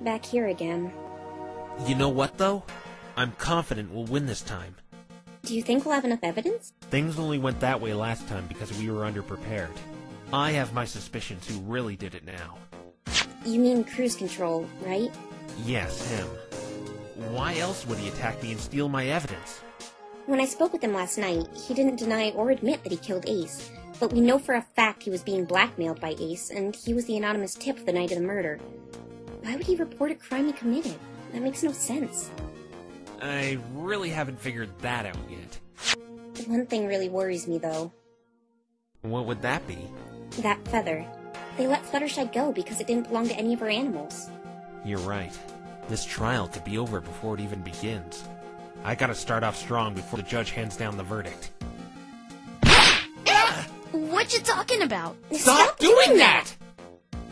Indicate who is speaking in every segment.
Speaker 1: back here again.
Speaker 2: You know what, though? I'm confident we'll win this time.
Speaker 1: Do you think we'll have enough evidence?
Speaker 2: Things only went that way last time because we were underprepared. I have my suspicions who really did it now.
Speaker 1: You mean cruise control, right?
Speaker 2: Yes, him. Why else would he attack me and steal my evidence?
Speaker 1: When I spoke with him last night, he didn't deny or admit that he killed Ace. But we know for a fact he was being blackmailed by Ace, and he was the anonymous tip the night of the murder. Why would he report a crime he committed? That makes no sense.
Speaker 2: I really haven't figured that out yet.
Speaker 1: One thing really worries me, though.
Speaker 2: What would that be?
Speaker 1: That feather. They let Fluttershy go because it didn't belong to any of her animals.
Speaker 2: You're right. This trial could be over before it even begins. I gotta start off strong before the judge hands down the verdict.
Speaker 3: What you talking about?
Speaker 2: Stop doing that!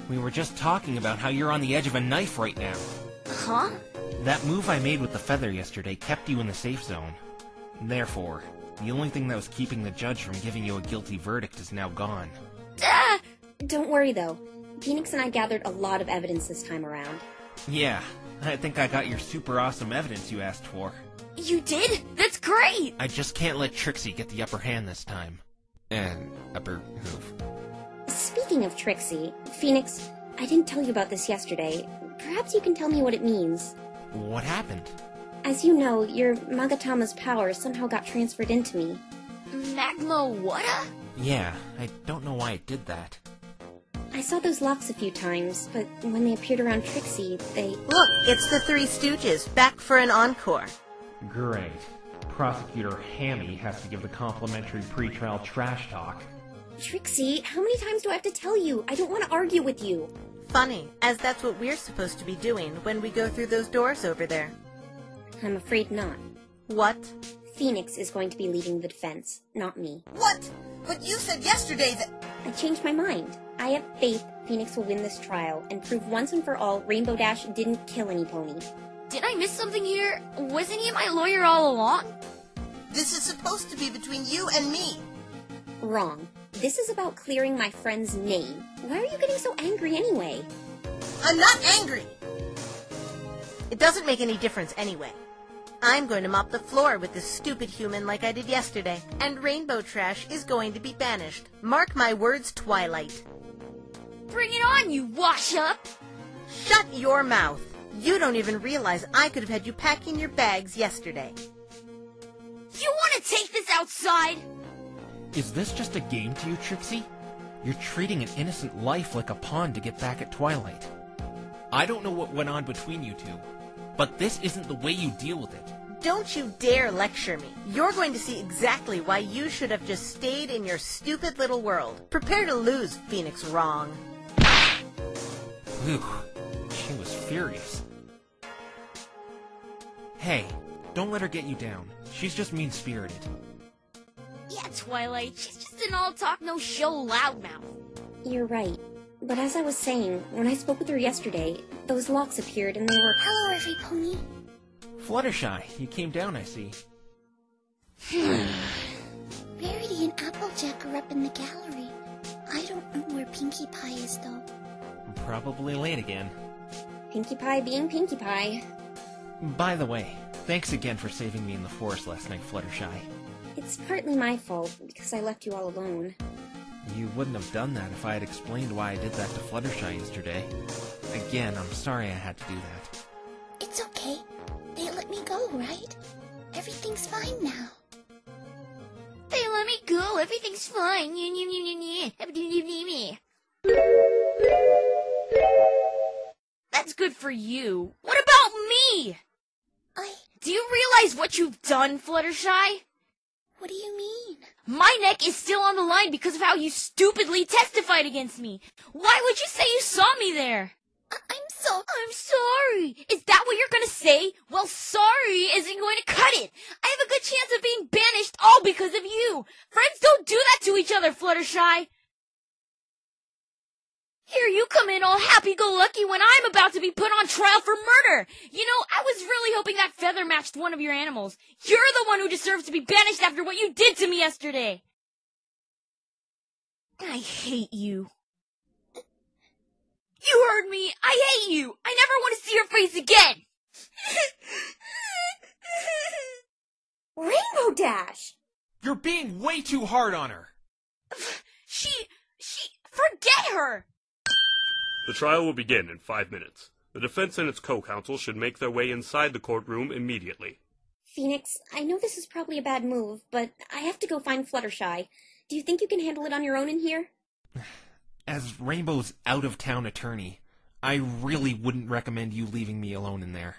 Speaker 2: We were just talking about how you're on the edge of a knife right now.
Speaker 3: Huh?
Speaker 2: That move I made with the feather yesterday kept you in the safe zone. Therefore, the only thing that was keeping the judge from giving you a guilty verdict is now gone.
Speaker 1: Don't worry, though. Phoenix and I gathered a lot of evidence this time around.
Speaker 2: Yeah, I think I got your super awesome evidence you asked for.
Speaker 3: You did? That's great!
Speaker 2: I just can't let Trixie get the upper hand this time. And upper hoof.
Speaker 1: Speaking of Trixie, Phoenix, I didn't tell you about this yesterday. Perhaps you can tell me what it means.
Speaker 2: What happened?
Speaker 1: As you know, your Magatama's power somehow got transferred into me.
Speaker 3: Magma whata?
Speaker 2: Yeah, I don't know why it did that.
Speaker 1: I saw those locks a few times, but when they appeared around Trixie, they...
Speaker 4: Look, it's the Three Stooges, back for an encore.
Speaker 2: Great. Prosecutor Hammy has to give the complimentary pretrial trash talk.
Speaker 1: Trixie, how many times do I have to tell you? I don't want to argue with you.
Speaker 4: Funny, as that's what we're supposed to be doing when we go through those doors over there.
Speaker 1: I'm afraid not.
Speaker 4: What?
Speaker 1: Phoenix is going to be leading the defense, not me.
Speaker 5: What? But you said yesterday that...
Speaker 1: I changed my mind. I have faith Phoenix will win this trial and prove once and for all Rainbow Dash didn't kill any pony.
Speaker 3: Did I miss something here? Wasn't he my lawyer all along?
Speaker 5: This is supposed to be between you and me.
Speaker 1: Wrong. This is about clearing my friend's name. Why are you getting so angry anyway?
Speaker 5: I'm not angry.
Speaker 4: It doesn't make any difference anyway. I'm going to mop the floor with this stupid human like I did yesterday, and Rainbow Trash is going to be banished. Mark my words, Twilight.
Speaker 3: Bring it on, you wash-up!
Speaker 4: Shut your mouth. You don't even realize I could have had you packing your bags yesterday.
Speaker 3: You want to take this outside?
Speaker 2: Is this just a game to you, Trixie? You're treating an innocent life like a pawn to get back at Twilight. I don't know what went on between you two, but this isn't the way you deal with it.
Speaker 4: Don't you dare lecture me. You're going to see exactly why you should have just stayed in your stupid little world. Prepare to lose, Phoenix Wrong.
Speaker 2: Whew, she was furious. Hey, don't let her get you down. She's just mean-spirited.
Speaker 3: Yeah, Twilight, she's just an all-talk, no-show loudmouth.
Speaker 1: You're right. But as I was saying, when I spoke with her yesterday, those locks appeared and they were...
Speaker 6: Hello, every pony.
Speaker 2: Fluttershy, you came down, I see.
Speaker 6: Rarity and Applejack are up in the gallery. I don't know where Pinkie Pie is, though.
Speaker 2: Probably late again.
Speaker 1: Pinkie Pie being Pinkie Pie.
Speaker 2: By the way, thanks again for saving me in the forest last night, Fluttershy.
Speaker 1: It's partly my fault, because I left you all alone.
Speaker 2: You wouldn't have done that if I had explained why I did that to Fluttershy yesterday. Again, I'm sorry I had to do that.
Speaker 6: It's okay. They let me go, right? Everything's fine now.
Speaker 3: They let me go, everything's fine. That's good for you. What about me? Do you realize what you've done, Fluttershy?
Speaker 6: What do you mean?
Speaker 3: My neck is still on the line because of how you stupidly testified against me. Why would you say you saw me there? I'm sorry. Is that what you're gonna say? Well, sorry isn't going to cut it. I have a good chance of being banished all because of you. Friends don't do that to each other, Fluttershy. Here you come in all happy-go-lucky when I'm about to be put on trial for murder. You know, I was really hoping that feather matched one of your animals. You're the one who deserves to be banished after what you did to me yesterday. I hate you. You heard me! I hate you! I never want to see your face again!
Speaker 1: Rainbow Dash!
Speaker 2: You're being way too hard on her!
Speaker 3: Forget her!
Speaker 7: The trial will begin in 5 minutes. The defense and its co-counsel should make their way inside the courtroom immediately.
Speaker 1: Phoenix, I know this is probably a bad move, but I have to go find Fluttershy. Do you think you can handle it on your own in here?
Speaker 2: As Rainbow's out-of-town attorney, I really wouldn't recommend you leaving me alone in there.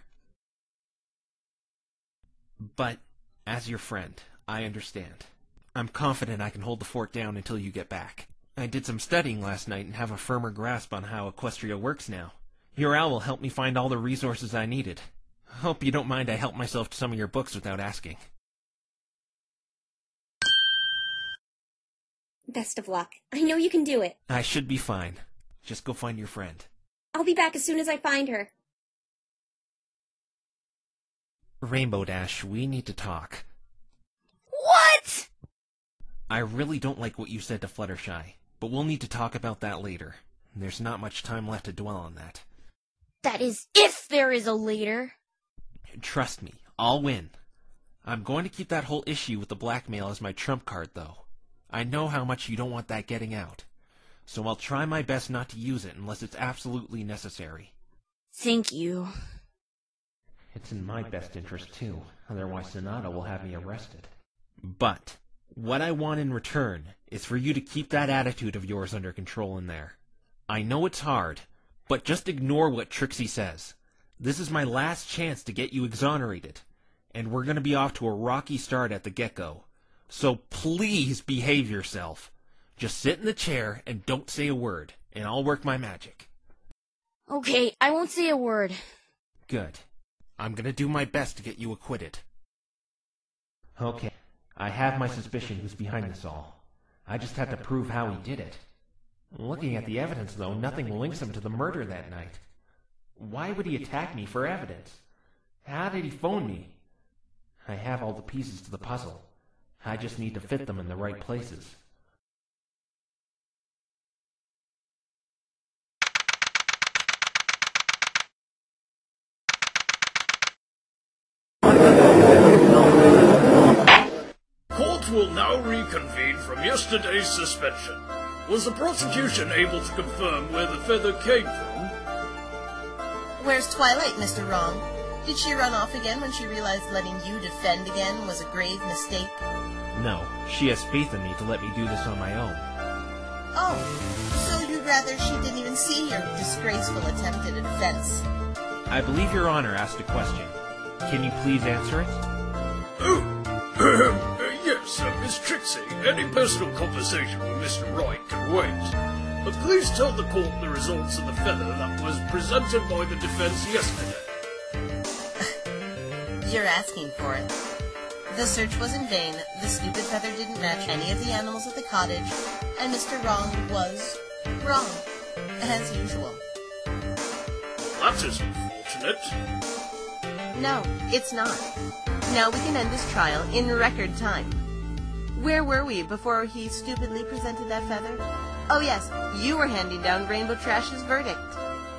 Speaker 2: But, as your friend, I understand. I'm confident I can hold the fort down until you get back. I did some studying last night and have a firmer grasp on how Equestria works now. Your owl will help me find all the resources I needed. Hope you don't mind I help myself to some of your books without asking.
Speaker 1: Best of luck. I know you can do it.
Speaker 2: I should be fine. Just go find your friend.
Speaker 1: I'll be back as soon as I find her.
Speaker 2: Rainbow Dash, we need to talk.
Speaker 3: What?
Speaker 2: I really don't like what you said to Fluttershy, but we'll need to talk about that later. There's not much time left to dwell on that.
Speaker 3: That is, if there is a later.
Speaker 2: Trust me, I'll win. I'm going to keep that whole issue with the blackmail as my trump card, though. I know how much you don't want that getting out, so I'll try my best not to use it unless it's absolutely necessary.
Speaker 3: Thank you.
Speaker 2: It's in my best interest, too. Otherwise Sonata will have me arrested. But what I want in return is for you to keep that attitude of yours under control in there. I know it's hard, but just ignore what Trixie says. This is my last chance to get you exonerated, and we're going to be off to a rocky start at the get-go. So please behave yourself. Just sit in the chair and don't say a word, and I'll work my magic.
Speaker 3: Okay, I won't say a word.
Speaker 2: Good. I'm going to do my best to get you acquitted. Okay, I have my suspicion who's behind this all. I just have to prove how he did it. Looking at the evidence, though, nothing links him to the murder that night. Why would he attack me for evidence? How did he phone me? I have all the pieces to the puzzle. I just need to fit them in the right places.
Speaker 8: Court will now reconvene from yesterday's suspension. Was the prosecution able to confirm where the feather came from?
Speaker 5: Where's Twilight, Mr. Wrong? Did she run off again when she realized letting you defend again was a grave mistake?
Speaker 2: No, she has faith in me to let me do this on my own.
Speaker 5: Oh, so you'd rather she didn't even see your disgraceful attempt at a defense?
Speaker 2: I believe Your Honor asked a question. Can you please answer it?
Speaker 8: Oh, yes, Miss Trixie. Any personal conversation with Mr. Wright can wait. But please tell the court the results of the feather that was presented by the defense yesterday.
Speaker 5: You're asking for it. The search was in vain, the stupid feather didn't match any of the animals at the cottage, and Mr. Wrong was wrong, as usual.
Speaker 8: That is unfortunate.
Speaker 5: No, it's not. Now we can end this trial in record time. Where were we before he stupidly presented that feather? Oh yes, you were handing down Rainbow Trash's verdict.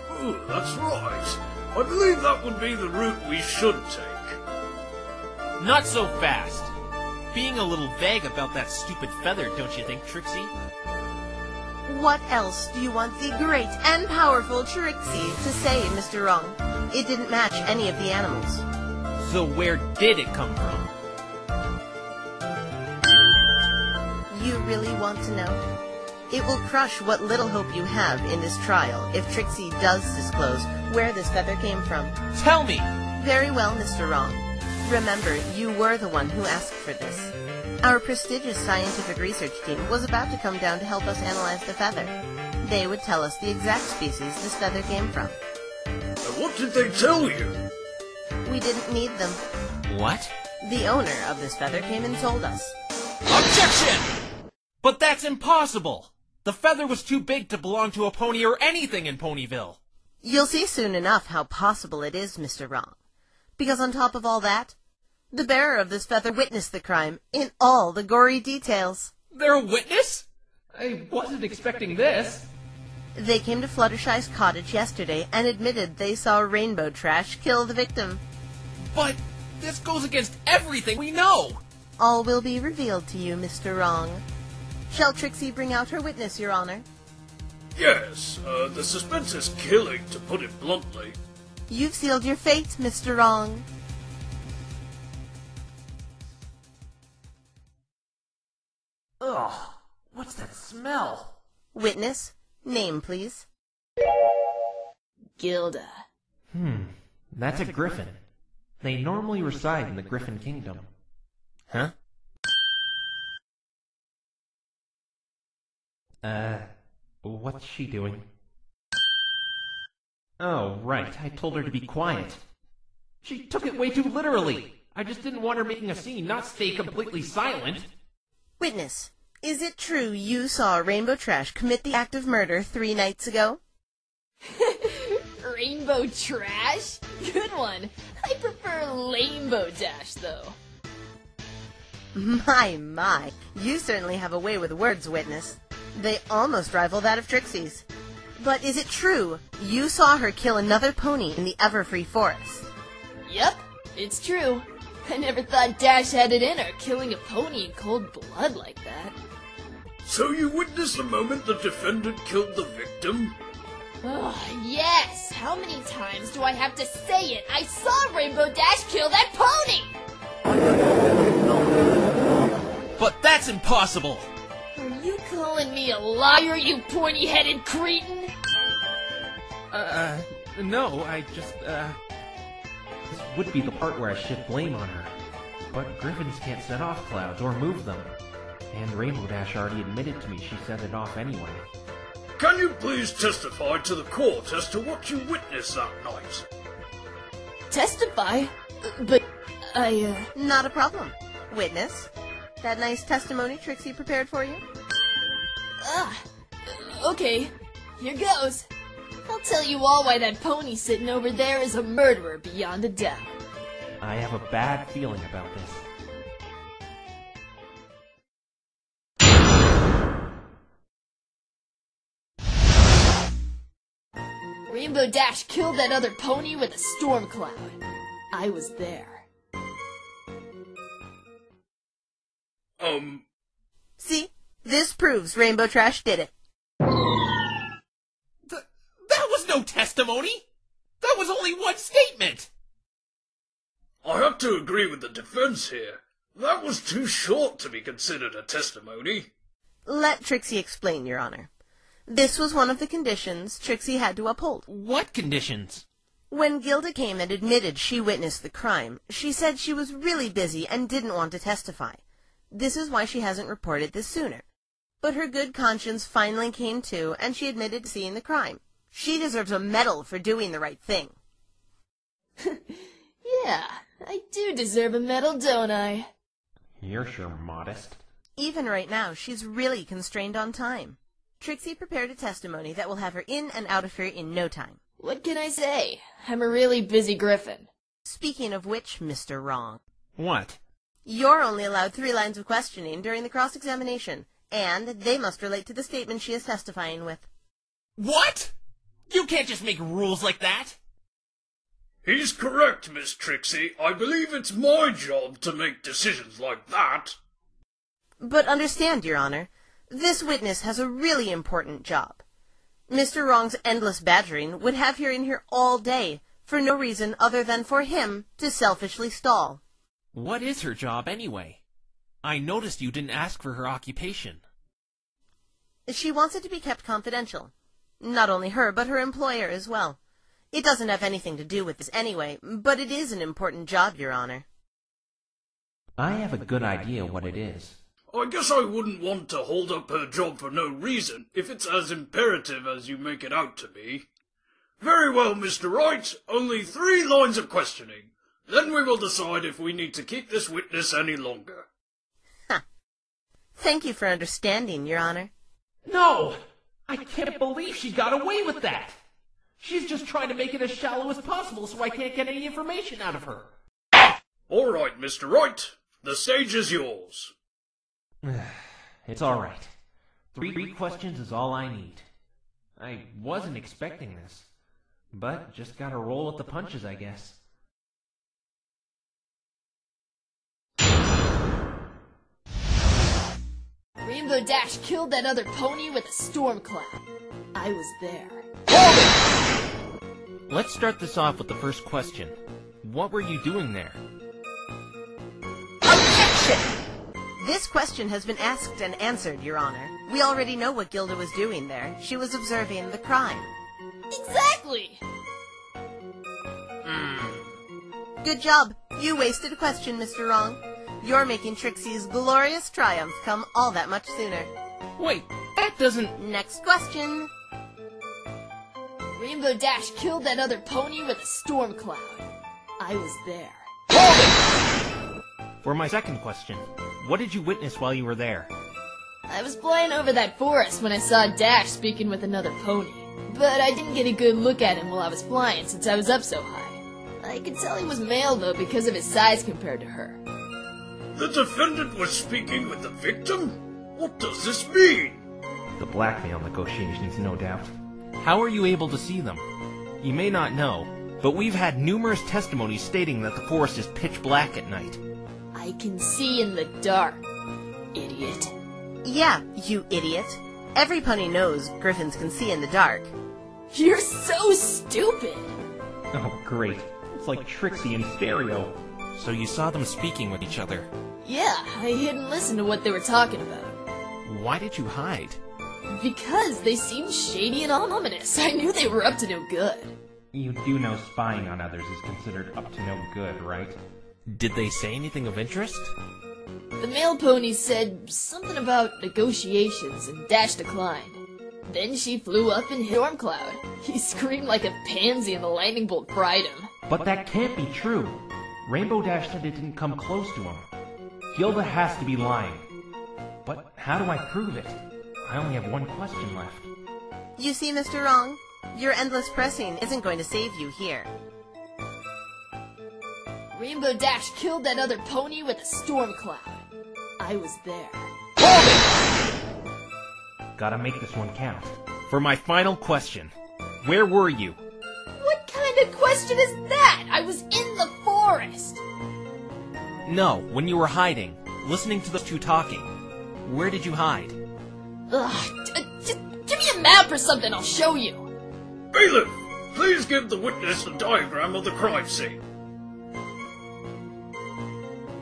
Speaker 8: Oh, that's right. I believe that would be the route we should take.
Speaker 2: Not so fast. Being a little vague about that stupid feather, don't you think, Trixie?
Speaker 5: What else do you want the great and powerful Trixie to say, Mr. Wrong? It didn't match any of the animals.
Speaker 2: So where did it come from?
Speaker 5: You really want to know? It will crush what little hope you have in this trial if Trixie does disclose where this feather came from.
Speaker 2: Tell me!
Speaker 5: Very well, Mr. Wrong. Remember, you were the one who asked for this. Our prestigious scientific research team was about to come down to help us analyze the feather. They would tell us the exact species this feather came from.
Speaker 8: And what did they tell you?
Speaker 5: We didn't need them.
Speaker 2: What?
Speaker 5: The owner of this feather came and told us.
Speaker 2: Objection! But that's impossible! The feather was too big to belong to a pony or anything in Ponyville.
Speaker 5: You'll see soon enough how possible it is, Mr. Wrong. Because on top of all that, the bearer of this feather witnessed the crime in all the gory details.
Speaker 2: They're a witness? I wasn't expecting this.
Speaker 5: They came to Fluttershy's cottage yesterday and admitted they saw Rainbow Trash kill the victim.
Speaker 2: But this goes against everything we know!
Speaker 5: All will be revealed to you, Mr. Wrong. Shall Trixie bring out her witness, Your Honor?
Speaker 8: Yes, the suspense is killing, to put it bluntly.
Speaker 5: You've sealed your fate, Mr. Wrong.
Speaker 2: Ugh, what's that smell?
Speaker 5: Witness, name, please.
Speaker 3: Gilda.
Speaker 2: That's a griffin. They normally reside in the Griffin Kingdom. Huh? What's she doing? Oh, right, I told her to be quiet. She took it way too literally. I just didn't want her making a scene, not stay completely silent.
Speaker 5: Witness, is it true you saw Rainbow Trash commit the act of murder 3 nights ago?
Speaker 3: Rainbow Trash? Good one. I prefer Lamebo Dash, though.
Speaker 5: My, you certainly have a way with words, Witness. They almost rival that of Trixie's. But is it true you saw her kill another pony in the Everfree Forest?
Speaker 3: Yep, it's true. I never thought Dash had it in her, killing a pony in cold blood like that.
Speaker 8: So you witnessed the moment the defendant killed the victim?
Speaker 3: Oh, yes! How many times do I have to say it? I saw Rainbow Dash kill that pony!
Speaker 2: But that's impossible!
Speaker 3: Are you calling me a liar, you pointy-headed cretin?
Speaker 2: No, I just, This would be the part where I shift blame on her. But griffins can't set off clouds or move them. And Rainbow Dash already admitted to me she set it off anyway.
Speaker 8: Can you please testify to the court as to what you witnessed that night?
Speaker 3: Testify? But
Speaker 5: Not a problem. Witness, that nice testimony Trixie prepared for you?
Speaker 3: Okay, here goes. I'll tell you all why that pony sitting over there is a murderer beyond a doubt.
Speaker 2: I have a bad feeling about this.
Speaker 3: Rainbow Dash killed that other pony with a storm cloud. I was there.
Speaker 5: See? This proves Rainbow Trash did it.
Speaker 2: That was no testimony! That was only one statement!
Speaker 8: I have to agree with the defense here. That was too short to be considered a testimony.
Speaker 5: Let Trixie explain, Your Honor. This was one of the conditions Trixie had to uphold.
Speaker 2: What conditions?
Speaker 5: When Gilda came and admitted she witnessed the crime, she said she was really busy and didn't want to testify. This is why she hasn't reported this sooner. But her good conscience finally came to, and she admitted to seeing the crime. She deserves a medal for doing the right thing.
Speaker 3: Yeah, I do deserve a medal, don't I?
Speaker 2: You're sure modest.
Speaker 5: Even right now, she's really constrained on time. Trixie prepared a testimony that will have her in and out of here in no time.
Speaker 3: What can I say? I'm a really busy griffin.
Speaker 5: Speaking of which, Mr. Wrong,
Speaker 2: What?
Speaker 5: you're only allowed 3 lines of questioning during the cross-examination, and they must relate to the statement she is testifying with.
Speaker 2: What? You can't just make rules like that!
Speaker 8: He's correct, Miss Trixie. I believe it's my job to make decisions like that.
Speaker 5: But understand, Your Honor, this witness has a really important job. Mr. Wrong's endless badgering would have her in here all day, for no reason other than for him to selfishly stall.
Speaker 2: What is her job, anyway? I noticed you didn't ask for her occupation.
Speaker 5: She wants it to be kept confidential. Not only her, but her employer as well. It doesn't have anything to do with this anyway, but it is an important job, Your Honor.
Speaker 2: I have a good idea what it is.
Speaker 8: I guess I wouldn't want to hold up her job for no reason, if it's as imperative as you make it out to be. Very well, Mr. Wright. Only 3 lines of questioning. Then we will decide if we need to keep this witness any longer.
Speaker 5: Thank you for understanding, Your Honor.
Speaker 2: No! I can't believe she got away with that! She's just trying to make it as shallow as possible so I can't get any information out of her.
Speaker 8: All right, Mr. Wright. The stage is yours.
Speaker 2: It's all right. 3 questions is all I need. I wasn't expecting this. But just gotta roll with the punches, I guess.
Speaker 3: Rainbow Dash killed that other pony with a storm cloud. I was there.
Speaker 2: Let's start this off with the first question. What were you doing there?
Speaker 4: Objection! This question has been asked and answered, Your Honor. We already know what Gilda was doing there. She was observing the crime.
Speaker 3: Exactly!
Speaker 4: Good job. You wasted a question, Mr. Wrong. You're making Trixie's glorious triumph come all that much sooner.
Speaker 2: Wait, that doesn't...
Speaker 4: Next question.
Speaker 3: Rainbow Dash killed that other pony with a storm cloud. I was there.
Speaker 2: For my second question, what did you witness while you were there?
Speaker 3: I was flying over that forest when I saw Dash speaking with another pony. But I didn't get a good look at him while I was flying since I was up so high. I could tell he was male though because of his size compared to her.
Speaker 8: The defendant was speaking with the victim? What does this mean?
Speaker 2: The blackmail negotiations, no doubt. How are you able to see them? You may not know, but we've had numerous testimonies stating that the forest is pitch black at night.
Speaker 3: I can see in the dark, idiot.
Speaker 4: Yeah, you idiot. Every pony knows griffins can see in the dark.
Speaker 3: You're so stupid!
Speaker 2: Oh, great. It's like Trixie in stereo. So you saw them speaking with each other?
Speaker 3: Yeah, I hid and listened to what they were talking about.
Speaker 2: Why did you hide?
Speaker 3: Because they seemed shady and ominous. I knew they were up to no good.
Speaker 2: You do know spying on others is considered up to no good, right? Did they say anything of interest?
Speaker 3: The male pony said something about negotiations and Dash declined. Then she flew up and hit Stormcloud. He screamed like a pansy and the lightning bolt fried him.
Speaker 2: But that can't be true. Rainbow Dash said it didn't come close to him. Gilda has to be lying. But how do I prove it? I only have one question left.
Speaker 4: You see, Mr. Wrong? Your endless pressing isn't going to save you here.
Speaker 3: Rainbow Dash killed that other pony with a storm cloud. I was there.
Speaker 2: Gotta make this one count. For my final question, where were you?
Speaker 3: What kind of question is that? I was in the forest.
Speaker 2: No, when you were hiding, listening to those two talking. Where did you hide?
Speaker 3: Ugh, just give me a map or something, I'll show you.
Speaker 8: Bailiff, please give the witness a diagram of the crime scene.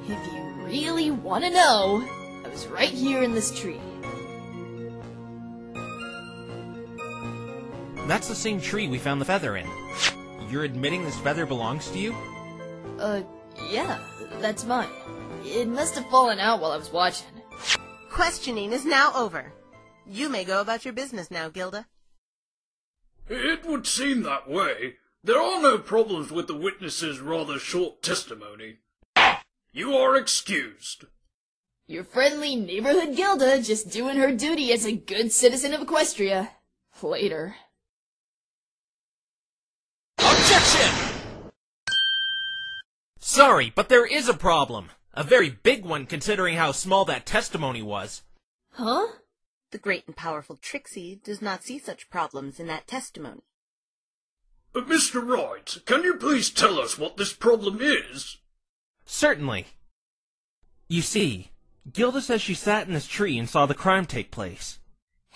Speaker 3: If you really want to know, I was right here in this tree.
Speaker 2: That's the same tree we found the feather in. You're admitting this feather belongs to you?
Speaker 3: Yeah, that's mine. It must have fallen out while I was watching.
Speaker 4: Questioning is now over. You may go about your business now, Gilda.
Speaker 8: It would seem that way. There are no problems with the witness's rather short testimony. You are excused.
Speaker 3: Your friendly neighborhood Gilda just doing her duty as a good citizen of Equestria. Later.
Speaker 2: Objection! Sorry, but there is a problem. A very big one considering how small that testimony was.
Speaker 3: Huh?
Speaker 4: The great and powerful Trixie does not see such problems in that testimony.
Speaker 8: Mr. Wright, can you please tell us what this problem is?
Speaker 2: Certainly. You see, Gilda says she sat in this tree and saw the crime take place.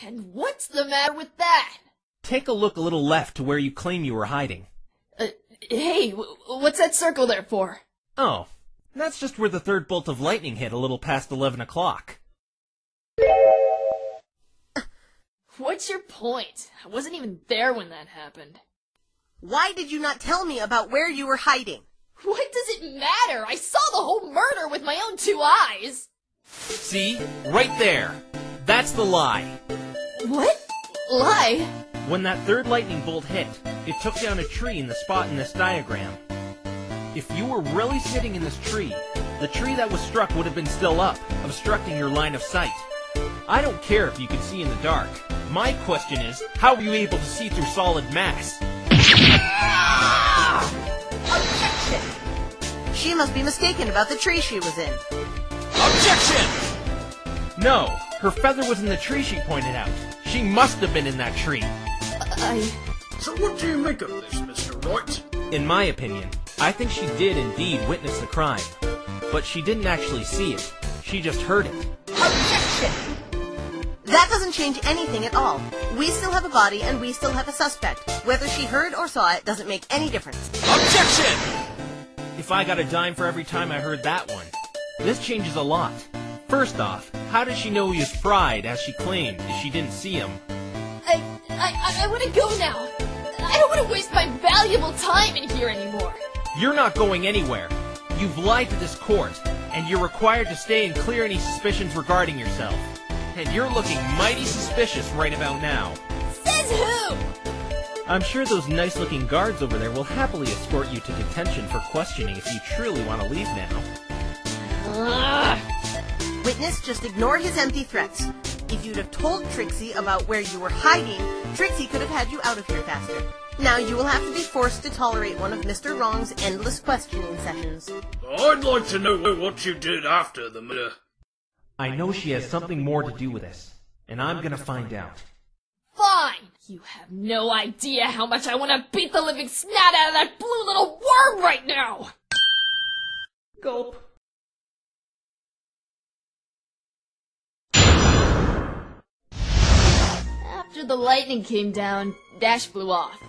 Speaker 3: And what's the matter with that?
Speaker 2: Take a look a little left to where you claim you were hiding.
Speaker 3: Hey, what's that circle there for?
Speaker 2: Oh, that's just where the third bolt of lightning hit a little past 11 o'clock.
Speaker 3: What's your point? I wasn't even there when that happened.
Speaker 4: Why did you not tell me about where you were hiding?
Speaker 3: What does it matter? I saw the whole murder with my own 2 eyes.
Speaker 2: See? Right there. That's the lie.
Speaker 3: What? Lie?
Speaker 2: When that third lightning bolt hit, it took down a tree in the spot in this diagram. If you were really sitting in this tree, the tree that was struck would have been still up, obstructing your line of sight. I don't care if you could see in the dark. My question is, how were you able to see through solid mass?
Speaker 4: Objection! She must be mistaken about the tree she was in.
Speaker 2: Objection! No, her feather was in the tree she pointed out. She must have been in that tree.
Speaker 8: So what do you make of this, Mr. Wright?
Speaker 2: In my opinion, I think she did indeed witness the crime. But she didn't actually see it. She just heard it.
Speaker 4: Objection! That doesn't change anything at all. We still have a body and we still have a suspect. Whether she heard or saw it doesn't make any difference.
Speaker 2: Objection! If I got a dime for every time I heard that one. This changes a lot. First off, how does she know he was fried, as she claimed, if she didn't see him?
Speaker 3: I want to go now. I don't want to waste my valuable time in here anymore.
Speaker 2: You're not going anywhere. You've lied to this court, and you're required to stay and clear any suspicions regarding yourself. And you're looking mighty suspicious right about now.
Speaker 3: Says who?
Speaker 2: I'm sure those nice-looking guards over there will happily escort you to detention for questioning if you truly want to leave now.
Speaker 4: Witness, just ignore his empty threats. If you'd have told Trixie about where you were hiding, Trixie could have had you out of here faster. Now you will have to be forced to tolerate one of Mr. Wrong's endless questioning sessions.
Speaker 8: I'd like to know what you did after the murder.
Speaker 2: I know she has something more to do with this, and I'm gonna find out.
Speaker 3: Fine! You have no idea how much I want to beat the living snot out of that blue little worm right now!
Speaker 2: Gulp.
Speaker 3: After the lightning came down, Dash flew off.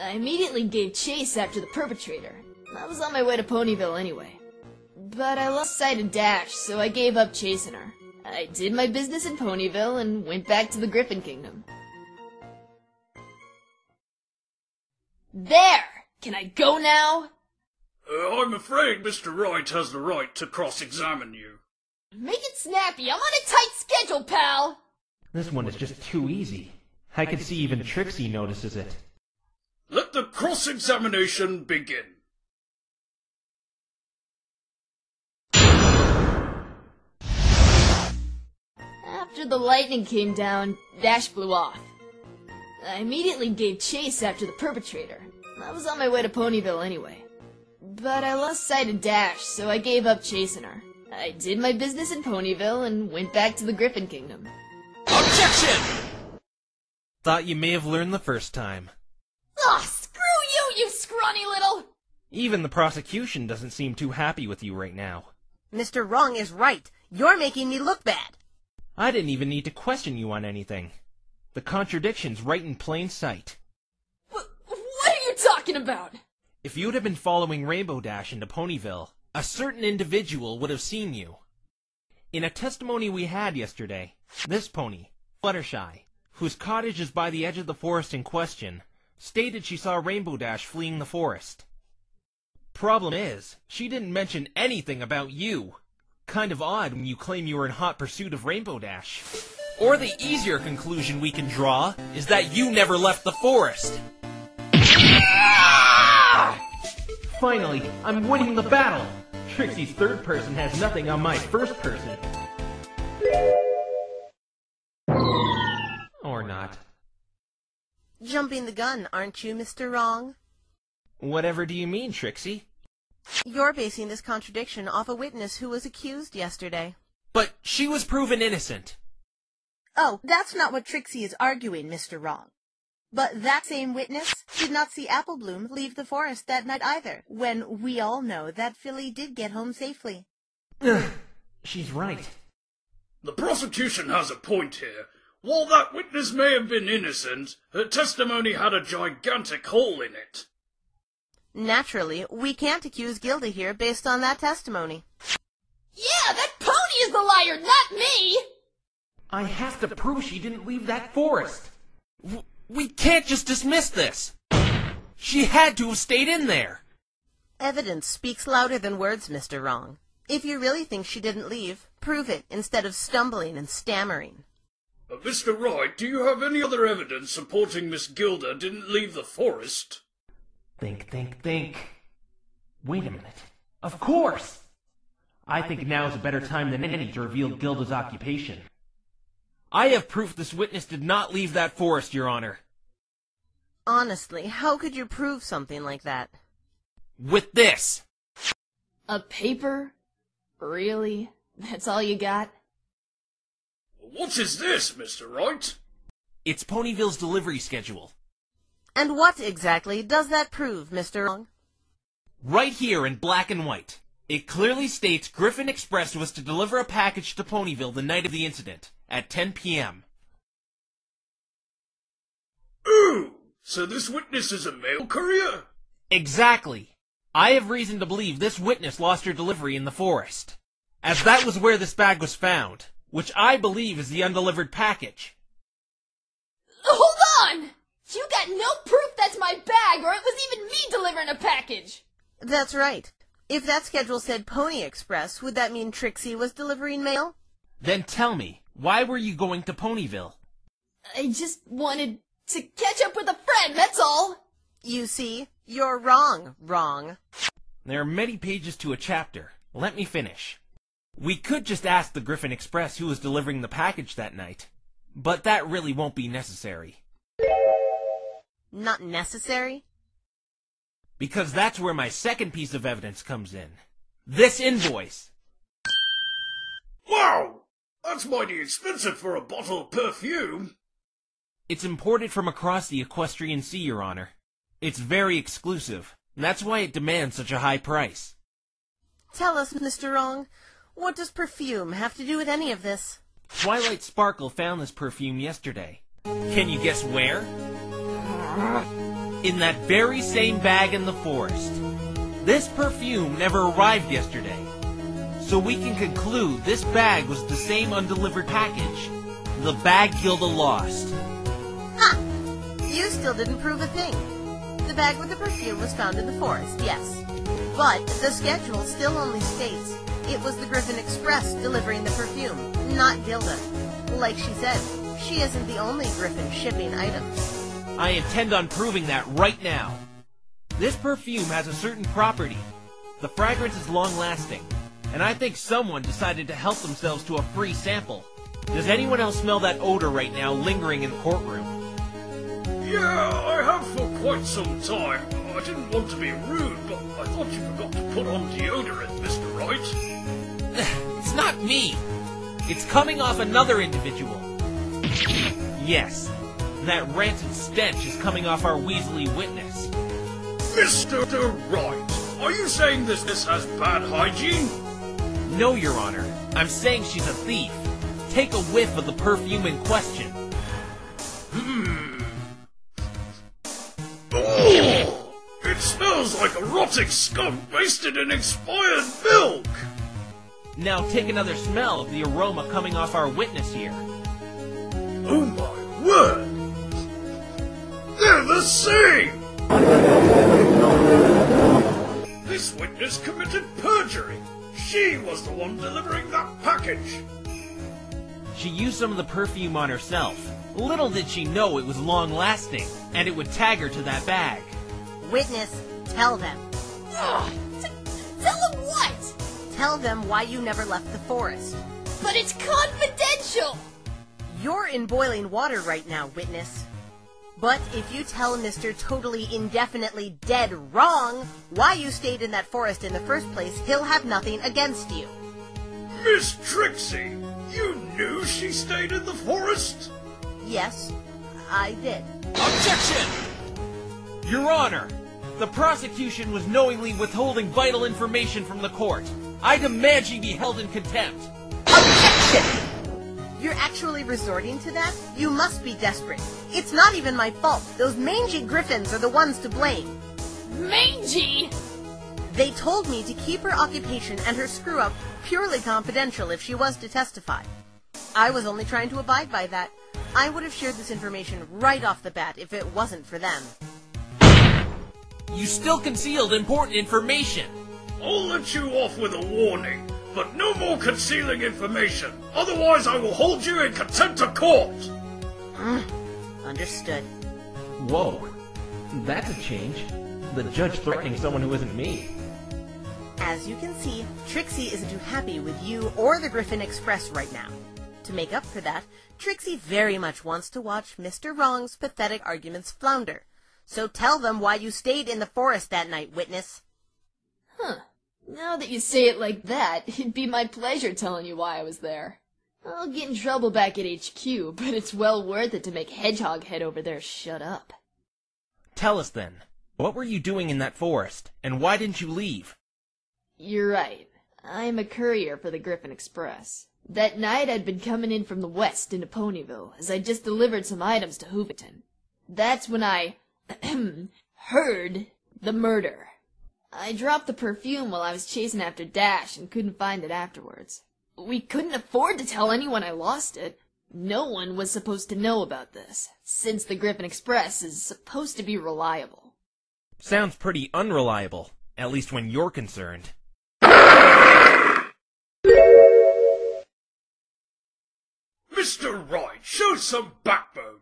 Speaker 3: I immediately gave chase after the perpetrator. I was on my way to Ponyville anyway. But I lost sight of Dash, so I gave up chasing her. I did my business in Ponyville and went back to the Griffin Kingdom. There! Can I go now?
Speaker 8: I'm afraid Mr. Wright has the right to cross-examine you.
Speaker 3: Make it snappy, I'm on a tight schedule, pal!
Speaker 2: This one is just too easy. I can see even Trixie notices it.
Speaker 8: Let the cross-examination begin.
Speaker 3: After the lightning came down, Dash flew off. I immediately gave chase after the perpetrator. I was on my way to Ponyville anyway. But I lost sight of Dash, so I gave up chasing her. I did my business in Ponyville and went back to the Griffin Kingdom.
Speaker 2: Objection! Thought you may have learned the first time.
Speaker 3: Aw, screw you, you scrawny little...
Speaker 2: Even the prosecution doesn't seem too happy with you right now.
Speaker 4: Mr. Wrong is right. You're making me look bad.
Speaker 2: I didn't even need to question you on anything. The contradiction's right in plain sight.
Speaker 3: What are you talking about?
Speaker 2: If you'd have been following Rainbow Dash into Ponyville, a certain individual would have seen you. In a testimony we had yesterday, this pony, Fluttershy, whose cottage is by the edge of the forest in question, stated she saw Rainbow Dash fleeing the forest. Problem is, she didn't mention anything about you. Kind of odd when you claim you were in hot pursuit of Rainbow Dash. Or the easier conclusion we can draw is that you never left the forest. Finally, I'm winning the battle! Trixie's third person has nothing on my first person. Or not.
Speaker 4: Jumping the gun, aren't you, Mr. Wrong?
Speaker 2: Whatever do you mean, Trixie?
Speaker 4: You're basing this contradiction off a witness who was accused yesterday.
Speaker 2: But she was proven innocent.
Speaker 4: Oh, that's not what Trixie is arguing, Mr. Wrong. But that same witness did not see Apple Bloom leave the forest that night either, when we all know that Philly did get home safely.
Speaker 2: She's right.
Speaker 8: The prosecution has a point here. While that witness may have been innocent, her testimony had a gigantic hole in it.
Speaker 4: Naturally, we can't accuse Gilda here based on that testimony.
Speaker 3: Yeah, that pony is the liar, not me!
Speaker 2: I have to prove she didn't leave that forest. We can't just dismiss this. She had to have stayed in there.
Speaker 4: Evidence speaks louder than words, Mr. Wrong. If you really think she didn't leave, prove it instead of stumbling and stammering.
Speaker 8: Mr. Wright, do you have any other evidence supporting Miss Gilda didn't leave the forest?
Speaker 2: Think. Wait a minute. Of course! I think now is a better time than any to reveal Gilda's occupation. I have proof this witness did not leave that forest, Your Honor.
Speaker 4: Honestly, how could you prove something like that?
Speaker 2: With this!
Speaker 3: A paper? Really? That's all you got?
Speaker 8: What is this, Mr. Wright?
Speaker 2: It's Ponyville's delivery schedule.
Speaker 4: And what exactly does that prove, Mr. Wrong?
Speaker 2: Right here in black and white. It clearly states Griffin Express was to deliver a package to Ponyville the night of the incident, at 10 p.m.
Speaker 8: Ooh, so this witness is a mail courier?
Speaker 2: Exactly. I have reason to believe this witness lost her delivery in the forest, as that was where this bag was found, which I believe is the undelivered package.
Speaker 3: Hold on! You got no proof that's my bag, or it was even me delivering a package!
Speaker 4: That's right. If that schedule said Pony Express, would that mean Trixie was delivering mail?
Speaker 2: Then tell me, why were you going to Ponyville?
Speaker 3: I just wanted to catch up with a friend, that's all!
Speaker 4: You see, you're wrong.
Speaker 2: There are many pages to a chapter. Let me finish. We could just ask the Griffin Express who was delivering the package that night, but that really won't be necessary.
Speaker 4: Not necessary?
Speaker 2: Because that's where my second piece of evidence comes in. This invoice!
Speaker 8: Wow! That's mighty expensive for a bottle of perfume.
Speaker 2: It's imported from across the Equestrian Sea, Your Honor. It's very exclusive, and that's why it demands such a high price.
Speaker 4: Tell us, Mr. Wrong, what does perfume have to do with any of this?
Speaker 2: Twilight Sparkle found this perfume yesterday. Can you guess where? In that very same bag in the forest. This perfume never arrived yesterday. So we can conclude this bag was the same undelivered package. The bag Gilda lost.
Speaker 4: Ha! You still didn't prove a thing. The bag with the perfume was found in the forest, yes. But the schedule still only states it was the Griffin Express delivering the perfume, not Gilda. Like she said, she isn't the only Griffin shipping items.
Speaker 2: I intend on proving that right now. This perfume has a certain property. The fragrance is long-lasting, and I think someone decided to help themselves to a free sample. Does anyone else smell that odor right now lingering in the courtroom?
Speaker 8: Yeah, I have for quite some time. I didn't want to be rude, but I thought you forgot to put on deodorant, Mr. Wright.
Speaker 2: It's not me. It's coming off another individual. Yes, that rancid stench is coming off our Weasley witness.
Speaker 8: Mr. Wright, are you saying this has bad hygiene?
Speaker 2: No, Your Honor. I'm saying she's a thief. Take a whiff of the perfume in question.
Speaker 8: Oh, it smells like a rotting skunk wasted in expired milk.
Speaker 2: Now take another smell of the aroma coming off our witness here.
Speaker 8: Oh my word! They're the same! This witness committed perjury. She was the one delivering that package.
Speaker 2: She used some of the perfume on herself. Little did she know it was long-lasting, and it would tag her to that bag.
Speaker 4: Witness, tell them.
Speaker 3: Ugh, tell them what?
Speaker 4: Tell them why you never left the forest.
Speaker 3: But it's confidential!
Speaker 4: You're in boiling water right now, witness. But if you tell Mr. Totally Indefinitely Dead Wrong why you stayed in that forest in the first place, he'll have nothing against you.
Speaker 8: Miss Trixie, you knew she stayed in the forest?
Speaker 4: Yes, I did.
Speaker 2: Objection! Your Honor, the prosecution was knowingly withholding vital information from the court. I demand she be held in contempt.
Speaker 4: Objection! You're actually resorting to that? You must be desperate. It's not even my fault. Those mangy griffins are the ones to blame.
Speaker 3: Mangy?
Speaker 4: They told me to keep her occupation and her screw-up purely confidential if she was to testify. I was only trying to abide by that. I would have shared this information right off the bat if it wasn't for them.
Speaker 2: You still concealed important information.
Speaker 8: I'll let you off with a warning, but no more concealing information. Otherwise I will hold you in contempt of court.
Speaker 4: Understood.
Speaker 2: Whoa, that's a change. The judge threatening someone who isn't me.
Speaker 4: As you can see, Trixie isn't too happy with you or the Griffin Express right now. To make up for that, Trixie very much wants to watch Mr. Wrong's pathetic arguments flounder. So tell them why you stayed in the forest that night, witness.
Speaker 3: Huh. Now that you say it like that, it'd be my pleasure telling you why I was there. I'll get in trouble back at HQ, but it's well worth it to make Hedgehog Head over there shut up.
Speaker 2: Tell us then, what were you doing in that forest, and why didn't you leave?
Speaker 3: You're right. I'm a courier for the Griffin Express. That night I'd been coming in from the west into Ponyville, as I just delivered some items to Hooverton. That's when I heard the murder. I dropped the perfume while I was chasing after Dash and couldn't find it afterwards. We couldn't afford to tell anyone I lost it. No one was supposed to know about this, since the Griffin Express is supposed to be reliable.
Speaker 2: Sounds pretty unreliable, at least when you're concerned.
Speaker 8: Mr. Wright, show some backbone.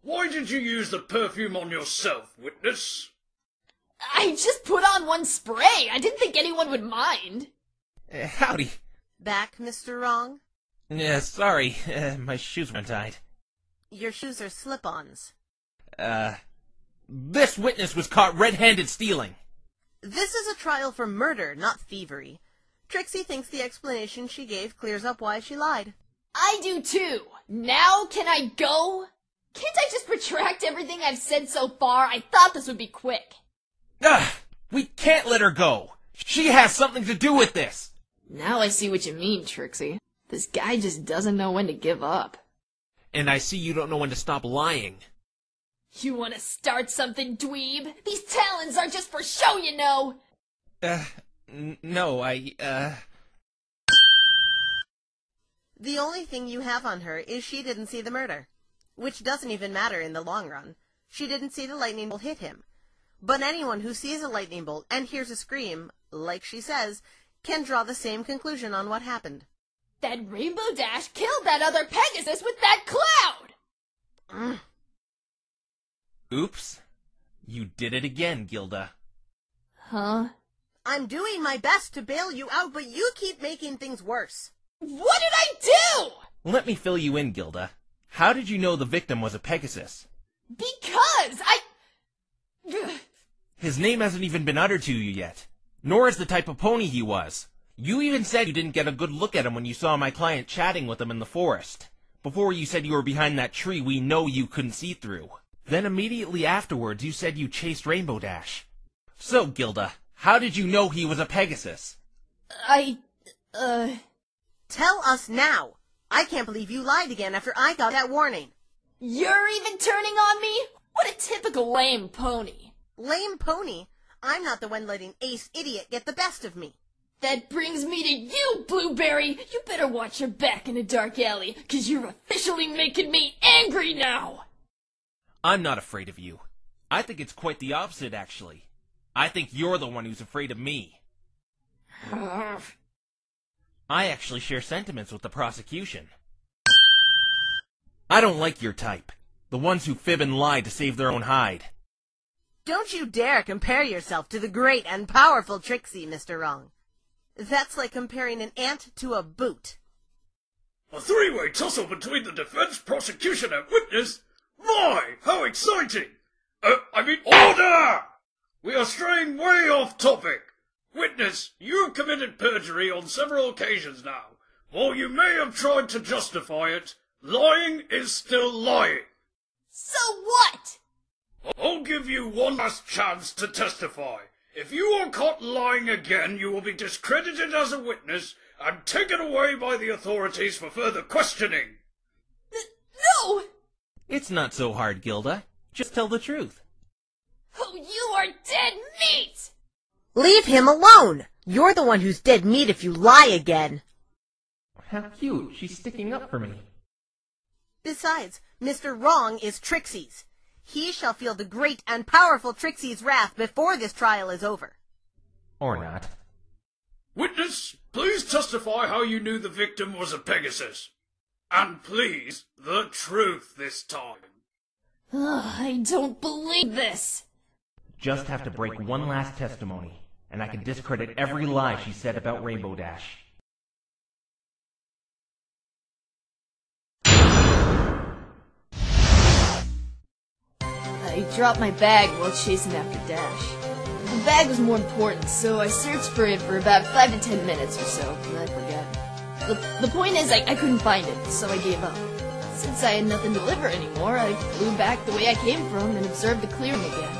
Speaker 8: Why did you use the perfume on yourself, witness?
Speaker 3: I just put on one spray. I didn't think anyone would mind.
Speaker 2: Howdy.
Speaker 5: Back, Mr. Wrong?
Speaker 2: Sorry, my shoes were untied.
Speaker 5: Your shoes are slip-ons.
Speaker 2: This witness was caught red-handed stealing.
Speaker 5: This is a trial for murder, not thievery. Trixie thinks the explanation she gave clears up why she lied.
Speaker 3: I do too. Now can I go? Can't I just retract everything I've said so far? I thought this would be quick.
Speaker 2: We can't let her go. She has something to do with this.
Speaker 3: Now I see what you mean, Trixie. This guy just doesn't know when to give up.
Speaker 2: And I see you don't know when to stop lying.
Speaker 3: You want to start something, dweeb? These talons are just for show, you know.
Speaker 2: No,
Speaker 5: The only thing you have on her is she didn't see the murder. Which doesn't even matter in the long run. She didn't see the lightning bolt hit him. But anyone who sees a lightning bolt and hears a scream, like she says, can draw the same conclusion on what happened.
Speaker 3: That Rainbow Dash killed that other Pegasus with that cloud!
Speaker 2: Oops. You did it again, Gilda.
Speaker 3: Huh?
Speaker 5: I'm doing my best to bail you out, but you keep making things worse.
Speaker 3: What did I do?
Speaker 2: Let me fill you in, Gilda. How did you know the victim was a Pegasus?
Speaker 3: Because
Speaker 2: His name hasn't even been uttered to you yet, nor is the type of pony he was. You even said you didn't get a good look at him when you saw my client chatting with him in the forest. Before you said you were behind that tree we know you couldn't see through. Then immediately afterwards you said you chased Rainbow Dash. So, Gilda, how did you know he was a Pegasus?
Speaker 5: Tell us now. I can't believe you lied again after I got that warning.
Speaker 3: You're even turning on me? What a typical lame pony.
Speaker 5: Lame pony? I'm not the one letting Ace Idiot get the best of me.
Speaker 3: That brings me to you, Blueberry. You better watch your back in a dark alley, 'cause you're officially making me angry now.
Speaker 2: I'm not afraid of you. I think it's quite the opposite, actually. I think you're the one who's afraid of me. I actually share sentiments with the prosecution. I don't like your type. The ones who fib and lie to save their own hide.
Speaker 5: Don't you dare compare yourself to the great and powerful Trixie, Mr. Wrong. That's like comparing an ant to a boot.
Speaker 8: A three-way tussle between the defense, prosecution, and witness? My, how exciting! Order! We are straying way off topic. Witness, you have committed perjury on several occasions now. While you may have tried to justify it, lying is still lying.
Speaker 3: So what?
Speaker 8: I'll give you one last chance to testify. If you are caught lying again, you will be discredited as a witness and taken away by the authorities for further questioning.
Speaker 3: No!
Speaker 2: It's not so hard, Gilda. Just tell the truth.
Speaker 3: Oh, you are dead meat!
Speaker 5: Leave him alone! You're the one who's dead meat if you lie again.
Speaker 2: How cute. She's sticking up for me.
Speaker 5: Besides, Mr. Wrong is Trixie's. He shall feel the great and powerful Trixie's wrath before this trial is over.
Speaker 2: Or not.
Speaker 8: Witness, please testify how you knew the victim was a Pegasus. And please, the truth this time.
Speaker 3: I don't believe this.
Speaker 2: Just have to break one last testimony, and I can discredit every lie she said about Rainbow Dash.
Speaker 3: I dropped my bag while chasing after Dash. The bag was more important, so I searched for it for about 5 to 10 minutes or so, and I forgot. The point is, I couldn't find it, so I gave up. Since I had nothing to deliver anymore, I flew back the way I came from and observed the clearing again.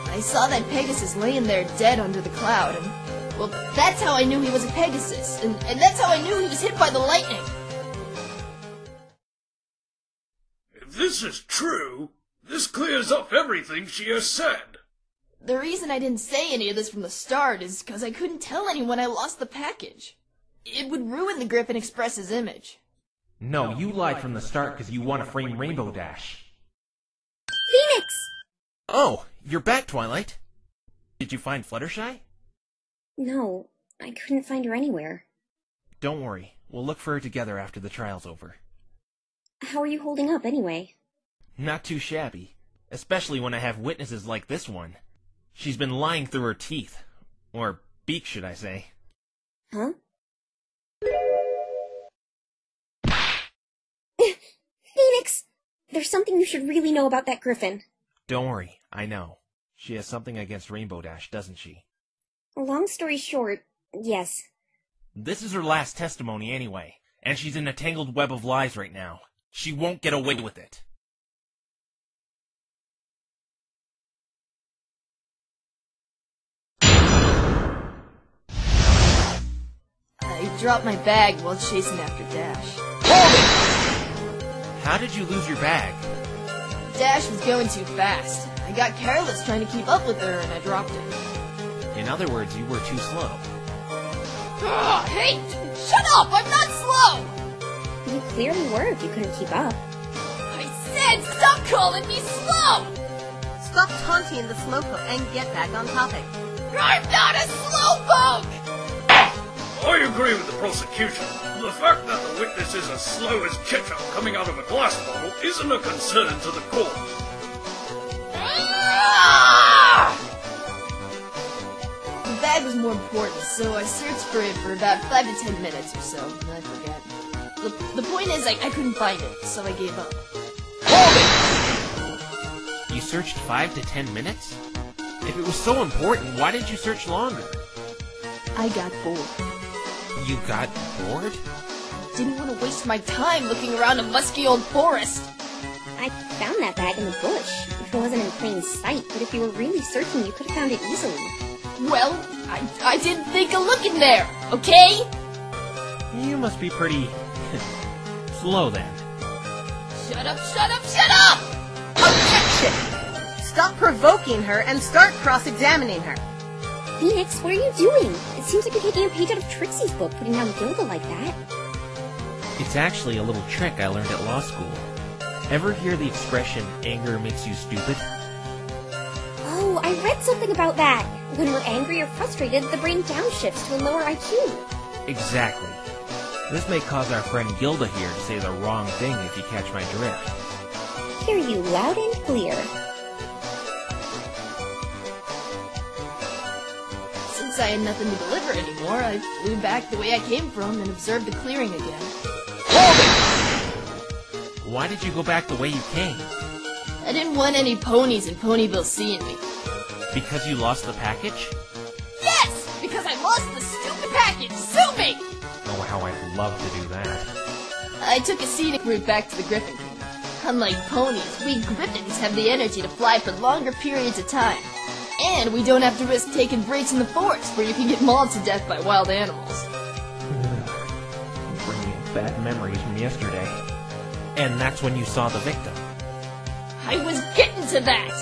Speaker 3: I saw that Pegasus laying there dead under the cloud, and, well, that's how I knew he was a Pegasus, and that's how I knew he was hit by the lightning.
Speaker 8: If this is true, this clears up everything she has said.
Speaker 3: The reason I didn't say any of this from the start is because I couldn't tell anyone I lost the package. It would ruin the Griffin Express's image.
Speaker 2: No, you lied from the start because you want to frame Rainbow Dash.
Speaker 1: Phoenix!
Speaker 2: Oh, you're back, Twilight. Did you find Fluttershy?
Speaker 1: No, I couldn't find her anywhere.
Speaker 2: Don't worry, we'll look for her together after the trial's over.
Speaker 1: How are you holding up, anyway?
Speaker 2: Not too shabby, especially when I have witnesses like this one. She's been lying through her teeth. Or beak, should I say.
Speaker 1: Huh? Phoenix! There's something you should really know about that griffin.
Speaker 2: Don't worry, I know. She has something against Rainbow Dash, doesn't she?
Speaker 1: Long story short, yes.
Speaker 2: This is her last testimony anyway, and she's in a tangled web of lies right now. She won't get away with it.
Speaker 3: I dropped my bag while chasing after Dash.
Speaker 2: How did you lose your bag?
Speaker 3: Dash was going too fast. I got careless trying to keep up with her and I dropped it.
Speaker 2: In other words, you were too slow.
Speaker 3: Hey! Shut up! I'm not slow!
Speaker 1: You clearly were if you couldn't keep up.
Speaker 3: I said stop calling me slow!
Speaker 5: Stop taunting the slowpoke and get back on topic.
Speaker 3: I'm not a slowpoke!
Speaker 8: I agree with the prosecution. The fact that the witness is as slow as ketchup coming out of a glass bottle isn't a concern to the court.
Speaker 3: The bag was more important, so I searched for it for about 5 to 10 minutes or so, and I forget. The point is, I couldn't find it, so I gave up.
Speaker 2: You searched 5 to 10 minutes? If it was so important, why didn't you search longer?
Speaker 3: I got bored.
Speaker 2: You got bored?
Speaker 3: Didn't want to waste my time looking around a musky old forest.
Speaker 1: I found that bag in the bush. It wasn't in plain sight, but if you were really searching, you could have found it easily.
Speaker 3: Well, I didn't think of looking there, okay?
Speaker 2: You must be pretty slow then.
Speaker 3: Shut up, shut up, shut up!
Speaker 5: Objection! Stop provoking her and start cross-examining her.
Speaker 1: Phoenix, what are you doing? It seems like you're taking a page out of Trixie's book, putting down Gilda like that.
Speaker 2: It's actually a little trick I learned at law school. Ever hear the expression, anger makes you stupid?
Speaker 1: Oh, I read something about that. When we're angry or frustrated, the brain downshifts to a lower IQ.
Speaker 2: Exactly. This may cause our friend Gilda here to say the wrong thing if you catch my drift.
Speaker 1: Hear you loud and clear.
Speaker 3: Since I had nothing to deliver anymore, I flew back the way I came from and observed the clearing again.
Speaker 2: Why did you go back the way you came?
Speaker 3: I didn't want any ponies in Ponyville seeing me.
Speaker 2: Because you lost the package?
Speaker 3: Yes! Because I lost the stupid package! Sue me!
Speaker 2: Oh, how I'd love to do that.
Speaker 3: I took a scenic route back to the Griffin Kingdom. Unlike ponies, we Griffins have the energy to fly for longer periods of time. And we don't have to risk taking breaks in the forest where you can get mauled to death by wild animals.
Speaker 2: Bringing bad memories from yesterday. And that's when you saw the victim.
Speaker 3: I was getting to that!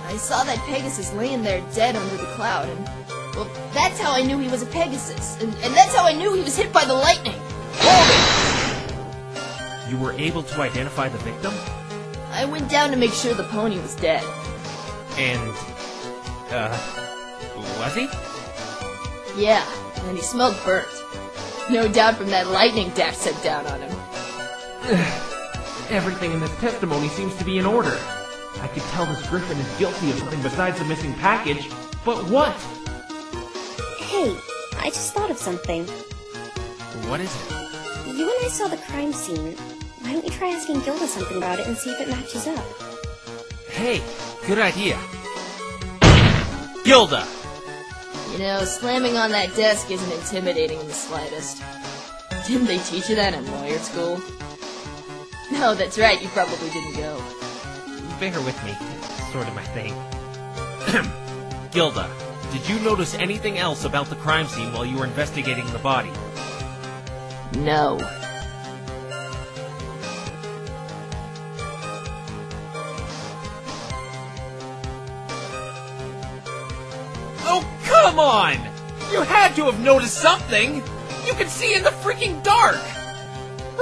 Speaker 3: I saw that Pegasus laying there dead under the cloud, and, well, that's how I knew he was a Pegasus, and that's how I knew he was hit by the lightning!
Speaker 2: You were able to identify the victim?
Speaker 3: I went down to make sure the pony was dead.
Speaker 2: And, was he?
Speaker 3: Yeah, and he smelled burnt. No doubt from that lightning Dash sent down on him.
Speaker 2: Everything in this testimony seems to be in order. I could tell this Griffin is guilty of something besides the missing package, but what?
Speaker 1: Hey, I just thought of something.
Speaker 2: What is it?
Speaker 1: You and I saw the crime scene. Why don't you try asking Gilda something about it and see if it matches up?
Speaker 2: Hey, good idea. Gilda!
Speaker 3: You know, slamming on that desk isn't intimidating in the slightest. Didn't they teach you that in lawyer school? No, that's right, you probably didn't go.
Speaker 2: Bear with me. It's sort of my thing. Gilda, did you notice anything else about the crime scene while you were investigating the body?
Speaker 3: No.
Speaker 2: Oh, come on! You had to have noticed something! You can see in the freaking dark!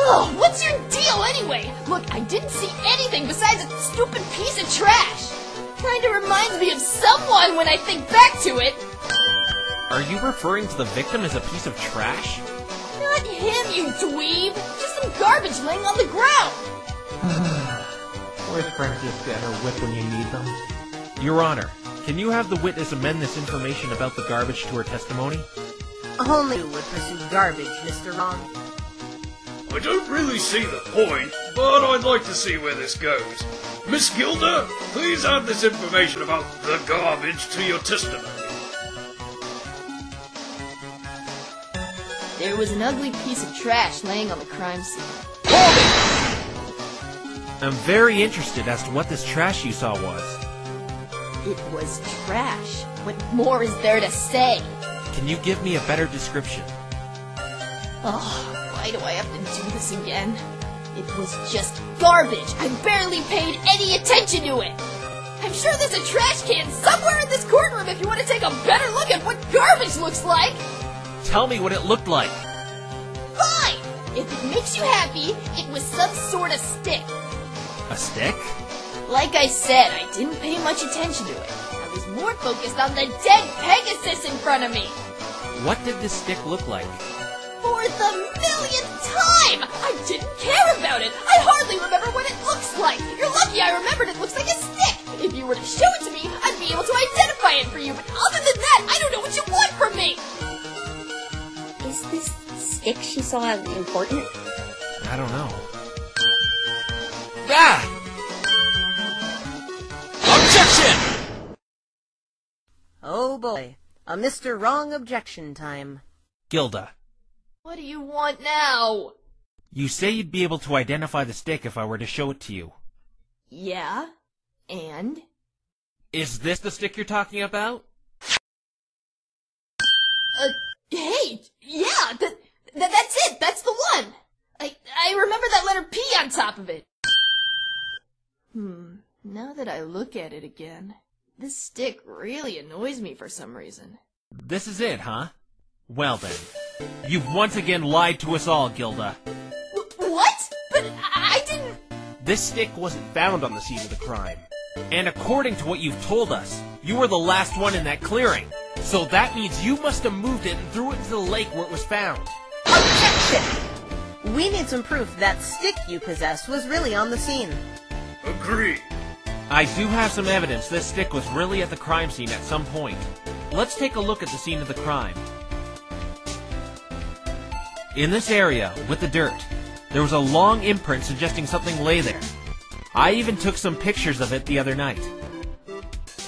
Speaker 3: Oh, what's your deal anyway? Look, I didn't see anything besides a stupid piece of trash. Kinda reminds me of someone when I think back to it.
Speaker 2: Are you referring to the victim as a piece of trash?
Speaker 3: Not him, you dweeb! Just some garbage laying on the ground!
Speaker 2: Where's Francis getting her whip when you need them? Your Honor, can you have the witness amend this information about the garbage to her testimony?
Speaker 4: Only you would pursue garbage, Mr. Wrong.
Speaker 8: I don't really see the point, but I'd like to see where this goes. Miss Gilda, please add this information about the garbage to your testimony.
Speaker 3: There was an ugly piece of trash laying on the crime scene.
Speaker 2: Hold it! I'm very interested as to what this trash you saw was.
Speaker 3: It was trash. What more is there to say?
Speaker 2: Can you give me a better description?
Speaker 3: Oh, why do I have to do this again? It was just garbage. I barely paid any attention to it. I'm sure there's a trash can somewhere in this courtroom if you want to take a better look at what garbage looks like.
Speaker 2: Tell me what it looked like.
Speaker 3: Fine! If it makes you happy, it was some sort of stick.
Speaker 2: A stick?
Speaker 3: Like I said, I didn't pay much attention to it. I was more focused on the dead Pegasus in front of me.
Speaker 2: What did this stick look like?
Speaker 3: For the millionth time! I didn't care about it! I hardly remember what it looks like! You're lucky I remembered it looks like a stick! If you were to show it to me, I'd be able to identify it for you, but other than that, I don't know what you want from me!
Speaker 1: Is this stick she saw important?
Speaker 2: I don't know. Ah! Objection!
Speaker 4: Oh boy, a Mr. Wrong objection time.
Speaker 2: Gilda,
Speaker 3: What do you want now?
Speaker 2: you say you'd be able to identify the stick if I were to show it to you.
Speaker 3: Yeah? And?
Speaker 2: Is this the stick you're talking about?
Speaker 3: Hey! Yeah! That's it! That's the one! I remember that letter P on top of it! Now that I look at it again, this stick really annoys me for some reason.
Speaker 2: This is it, huh? Well then, you've once again lied to us all, Gilda.
Speaker 3: What? But I didn't...
Speaker 2: This stick wasn't found on the scene of the crime. And according to what you've told us, you were the last one in that clearing. So that means you must have moved it and threw it into the lake where it was found.
Speaker 4: Objection! We need some proof that stick you possessed was really on the scene.
Speaker 8: Agreed.
Speaker 2: I do have some evidence this stick was really at the crime scene at some point. Let's take a look at the scene of the crime. In this area, with the dirt, there was a long imprint suggesting something lay there. I even took some pictures of it the other night.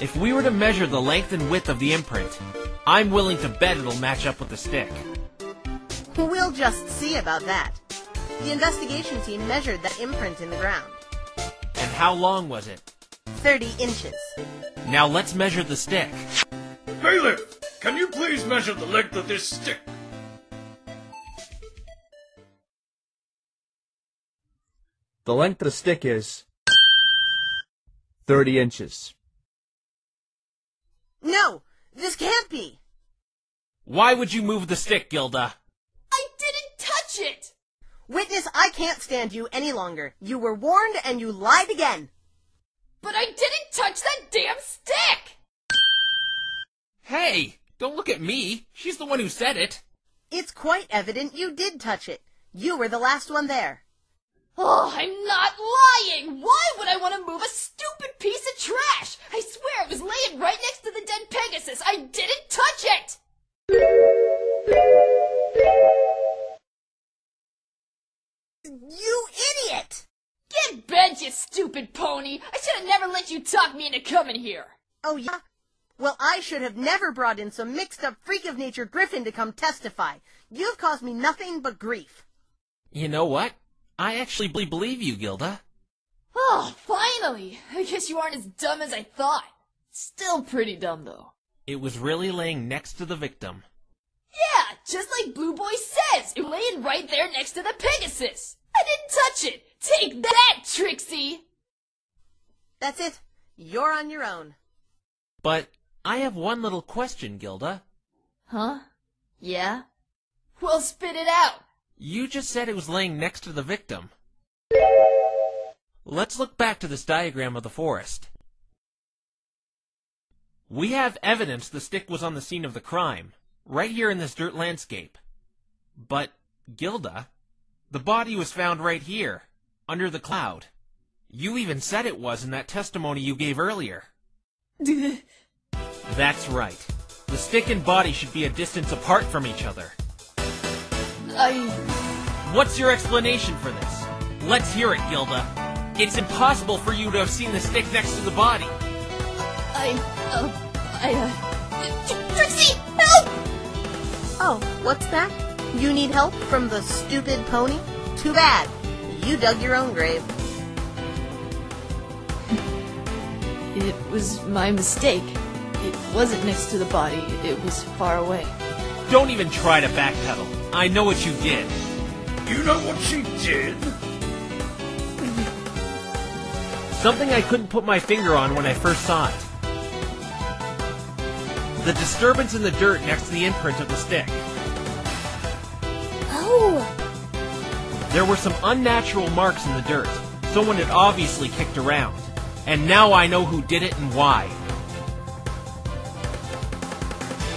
Speaker 2: If we were to measure the length and width of the imprint, I'm willing to bet it'll match up with the stick.
Speaker 4: We'll just see about that. The investigation team measured that imprint in the ground.
Speaker 2: And how long was it?
Speaker 4: 30 inches.
Speaker 2: Now let's measure the stick.
Speaker 8: Bailiff, can you please measure the length of this stick?
Speaker 9: The length of the stick is 30 inches.
Speaker 4: No! This can't be!
Speaker 2: Why would you move the stick, Gilda?
Speaker 3: I didn't touch it!
Speaker 4: Witness, I can't stand you any longer. You were warned and you lied again.
Speaker 3: But I didn't touch that damn stick!
Speaker 2: Hey, don't look at me. She's the one who said it.
Speaker 4: It's quite evident you did touch it. You were the last one there.
Speaker 3: Oh, I'm not lying! Why would I want to move a stupid piece of trash? I swear it was laying right next to the dead Pegasus. I didn't touch it!
Speaker 4: You idiot!
Speaker 3: Get bent, you stupid pony! I should have never let you talk me into coming here!
Speaker 4: Oh yeah? Well, I should have never brought in some mixed-up freak-of-nature griffin to come testify. You've caused me nothing but grief.
Speaker 2: You know what? I actually believe you, Gilda.
Speaker 3: Oh, finally! I guess you aren't as dumb as I thought. Still pretty dumb, though.
Speaker 2: It was really laying next to the victim.
Speaker 3: Yeah, just like Blue Boy says! It was laying right there next to the Pegasus! I didn't touch it! Take that, Trixie!
Speaker 4: That's it. You're on your own.
Speaker 2: But I have one little question, Gilda.
Speaker 3: Huh? Yeah? Well, spit it out!
Speaker 2: You just said it was laying next to the victim. Let's look back to this diagram of the forest. We have evidence the stick was on the scene of the crime, right here in this dirt landscape. But, Gilda, the body was found right here, under the cloud. You even said it was in that testimony you gave earlier. That's right. The stick and body should be a distance apart from each other. What's your explanation for this? Let's hear it, Gilda. It's impossible for you to have seen the stick next to the body.
Speaker 3: Trixie, help!
Speaker 4: Oh, what's that? You need help from the stupid pony? Too bad. You dug your own grave.
Speaker 3: It was my mistake. It wasn't next to the body. It was far away.
Speaker 2: Don't even try to backpedal. I know what you did.
Speaker 8: You know what she did?
Speaker 2: Something I couldn't put my finger on when I first saw it. The disturbance in the dirt next to the imprint of the stick.
Speaker 6: Oh!
Speaker 2: There were some unnatural marks in the dirt. Someone had obviously kicked around. And now I know who did it and why.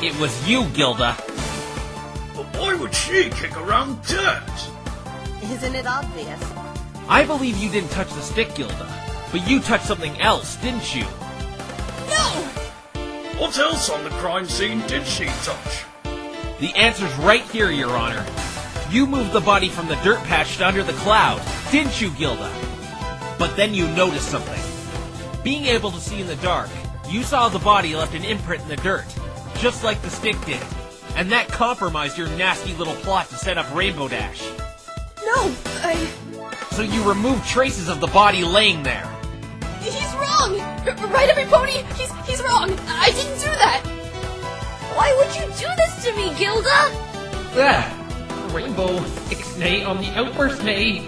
Speaker 2: It was you, Gilda.
Speaker 8: But why would she kick around dirt?
Speaker 4: Isn't it obvious?
Speaker 2: I believe you didn't touch the stick, Gilda. But you touched something else, didn't you?
Speaker 3: No!
Speaker 8: What else on the crime scene did she touch?
Speaker 2: The answer's right here, Your Honor. You moved the body from the dirt patch to under the cloud, didn't you, Gilda? But then you noticed something. Being able to see in the dark, you saw the body left an imprint in the dirt, just like the stick did. And that compromised your nasty little plot to set up Rainbow Dash.
Speaker 3: No,
Speaker 2: So you removed traces of the body laying there.
Speaker 3: He's wrong! Right, every pony? He's wrong! I didn't do that! Why would you do this to me, Gilda?
Speaker 2: Rainbow, ixnay on the outburst nay.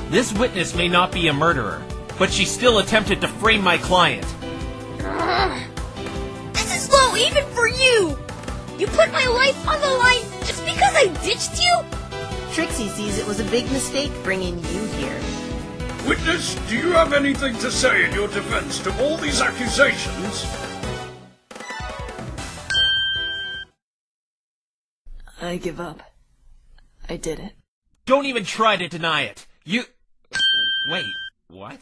Speaker 2: This witness may not be a murderer, but she still attempted to frame my client.
Speaker 3: This is low even for you! You put my life on the line just because I ditched you?
Speaker 4: Trixie sees it was a big mistake bringing you here.
Speaker 8: Witness, do you have anything to say in your defense to all these accusations?
Speaker 3: I give up. I did it.
Speaker 2: Don't even try to deny it. You... Wait, what?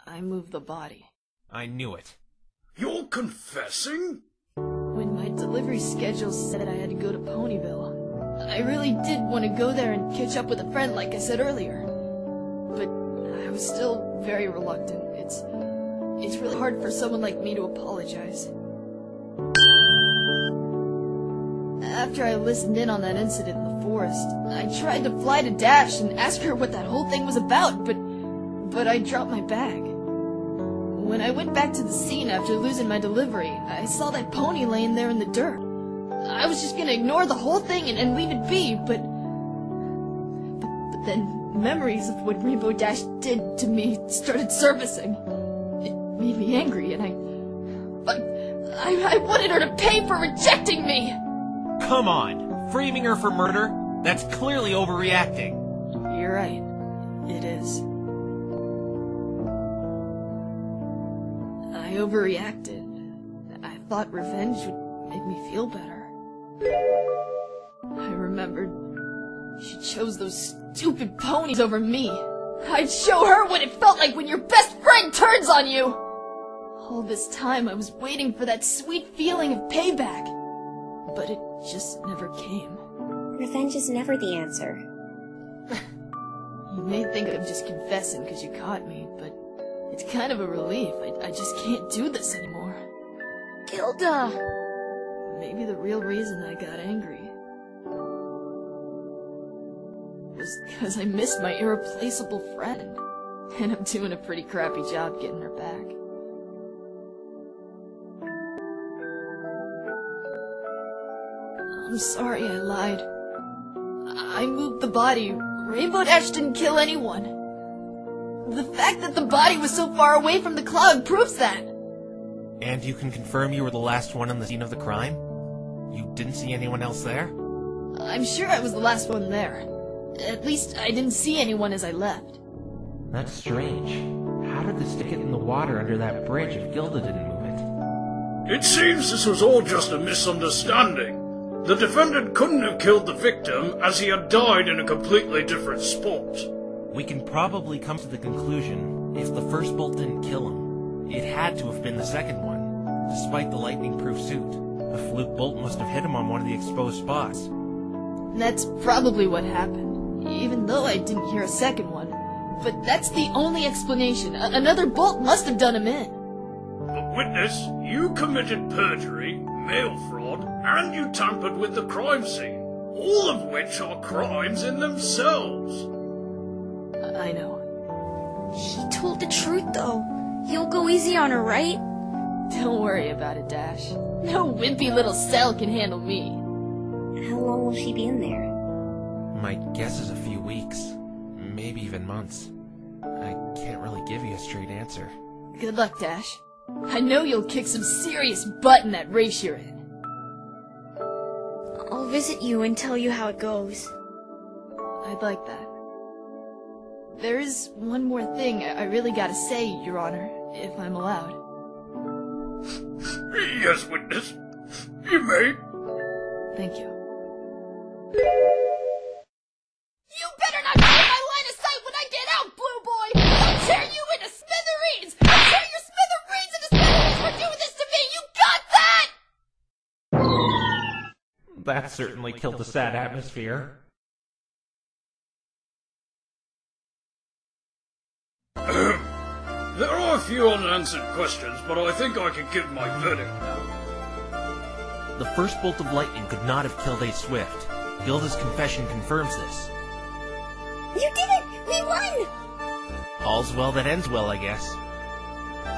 Speaker 3: I moved the body.
Speaker 2: I knew it.
Speaker 8: You're confessing?
Speaker 3: When my delivery schedule said I had to go to Ponyville, I really did want to go there and catch up with a friend like I said earlier. But I was still very reluctant. It's really hard for someone like me to apologize. After I listened in on that incident in the forest, I tried to fly to Dash and ask her what that whole thing was about, but I dropped my bag. When I went back to the scene after losing my delivery, I saw that pony laying there in the dirt. I was just gonna ignore the whole thing and leave it be, but then memories of what Rainbow Dash did to me started surfacing. It made me angry, and I wanted her to pay for rejecting me!
Speaker 2: Come on, framing her for murder? That's clearly overreacting.
Speaker 3: You're right. It is. I overreacted. I thought revenge would make me feel better. I remembered she chose those stupid ponies over me. I'd show her what it felt like when your best friend turns on you! All this time I was waiting for that sweet feeling of payback. But it just never came.
Speaker 1: Revenge is never the answer.
Speaker 3: You may think I'm just confessing because you caught me, but it's kind of a relief. I just can't do this anymore. Gilda!
Speaker 10: Maybe the real reason I got angry was because I missed my irreplaceable friend, and I'm doing a pretty crappy job getting her back. I'm sorry I lied. I moved the body. Rainbow Dash didn't kill anyone. The fact that the body was so far away from the cloud proves that.
Speaker 2: And you can confirm you were the last one on the scene of the crime? You didn't see anyone else there?
Speaker 10: I'm sure I was the last one there. At least I didn't see anyone as I left.
Speaker 2: That's strange. How did the stick get in the water under that bridge if Gilda didn't move it?
Speaker 8: It seems this was all just a misunderstanding. The defendant couldn't have killed the victim as he had died in a completely different spot.
Speaker 2: We can probably come to the conclusion, if the first bolt didn't kill him, it had to have been the second one, despite the lightning-proof suit. A fluke bolt must have hit him on one of the exposed spots.
Speaker 10: That's probably what happened, even though I didn't hear a second one. But that's the only explanation. Another bolt must have done him in.
Speaker 8: But witness, you committed perjury, mail fraud, and you tampered with the crime scene, all of which are crimes in themselves.
Speaker 10: I know.
Speaker 3: He told the truth, though. He'll go easy on her, right?
Speaker 10: Don't worry about it, Dash. No wimpy little cell can handle me.
Speaker 1: How long will she be in there?
Speaker 2: My guess is a few weeks. Maybe even months. I can't really give you a straight answer.
Speaker 10: Good luck, Dash. I know you'll kick some serious butt in that race you're in.
Speaker 3: I'll visit you and tell you how it goes.
Speaker 10: I'd like that. There is one more thing I really gotta say, Your Honor, if I'm allowed.
Speaker 8: Yes, witness. You may.
Speaker 10: Thank you.
Speaker 3: You better not get in my line of sight when I get out, Blue Boy! I'll tear you into smithereens! I'll tear your smithereens into smithereens for doing this to me! You got that?!
Speaker 2: That certainly killed the sad atmosphere.
Speaker 8: There are a few unanswered questions, but I think I can give my verdict now.
Speaker 2: The first bolt of lightning could not have killed Ace Swift. Gilda's confession confirms this.
Speaker 1: You did it! We won!
Speaker 2: All's well that ends well, I guess.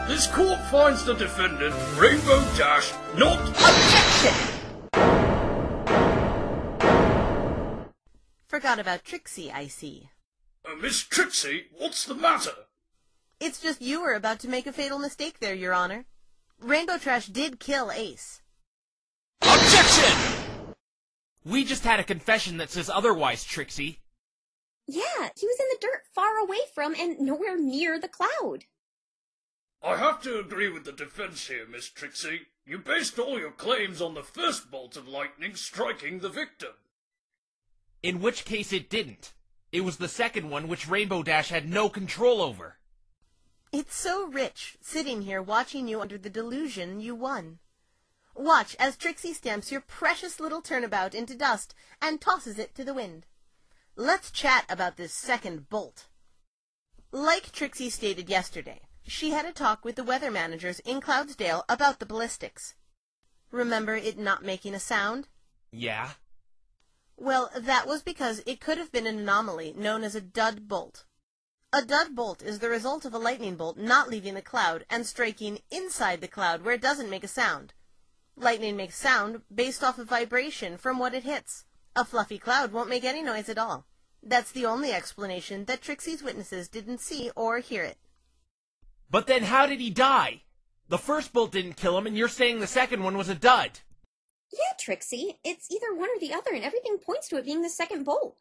Speaker 8: This court finds the defendant, Rainbow Dash, not...
Speaker 5: Objection! Forgot about Trixie, I see.
Speaker 8: Miss Trixie, what's the matter?
Speaker 5: It's just you were about to make a fatal mistake there, Your Honor. Rainbow Trash did kill Ace.
Speaker 2: Objection! We just had a confession that says otherwise, Trixie.
Speaker 1: Yeah, he was in the dirt far away from and nowhere near the cloud.
Speaker 8: I have to agree with the defense here, Miss Trixie. You based all your claims on the first bolt of lightning striking the victim.
Speaker 2: In which case it didn't. It was the second one which Rainbow Dash had no control over.
Speaker 5: It's so rich, sitting here watching you under the delusion you won. Watch as Trixie stamps your precious little turnabout into dust and tosses it to the wind. Let's chat about this second bolt. Like Trixie stated yesterday, she had a talk with the weather managers in Cloudsdale about the ballistics. Remember it not making a sound?
Speaker 2: Yeah.
Speaker 5: Well, that was because it could have been an anomaly known as a dud bolt. A dud bolt is the result of a lightning bolt not leaving the cloud and striking inside the cloud where it doesn't make a sound. Lightning makes sound based off of vibration from what it hits. A fluffy cloud won't make any noise at all. That's the only explanation that Trixie's witnesses didn't see or hear it.
Speaker 2: But then how did he die? The first bolt didn't kill him, and you're saying the second one was a dud.
Speaker 1: Yeah, Trixie, it's either one or the other, and everything points to it being the second bolt.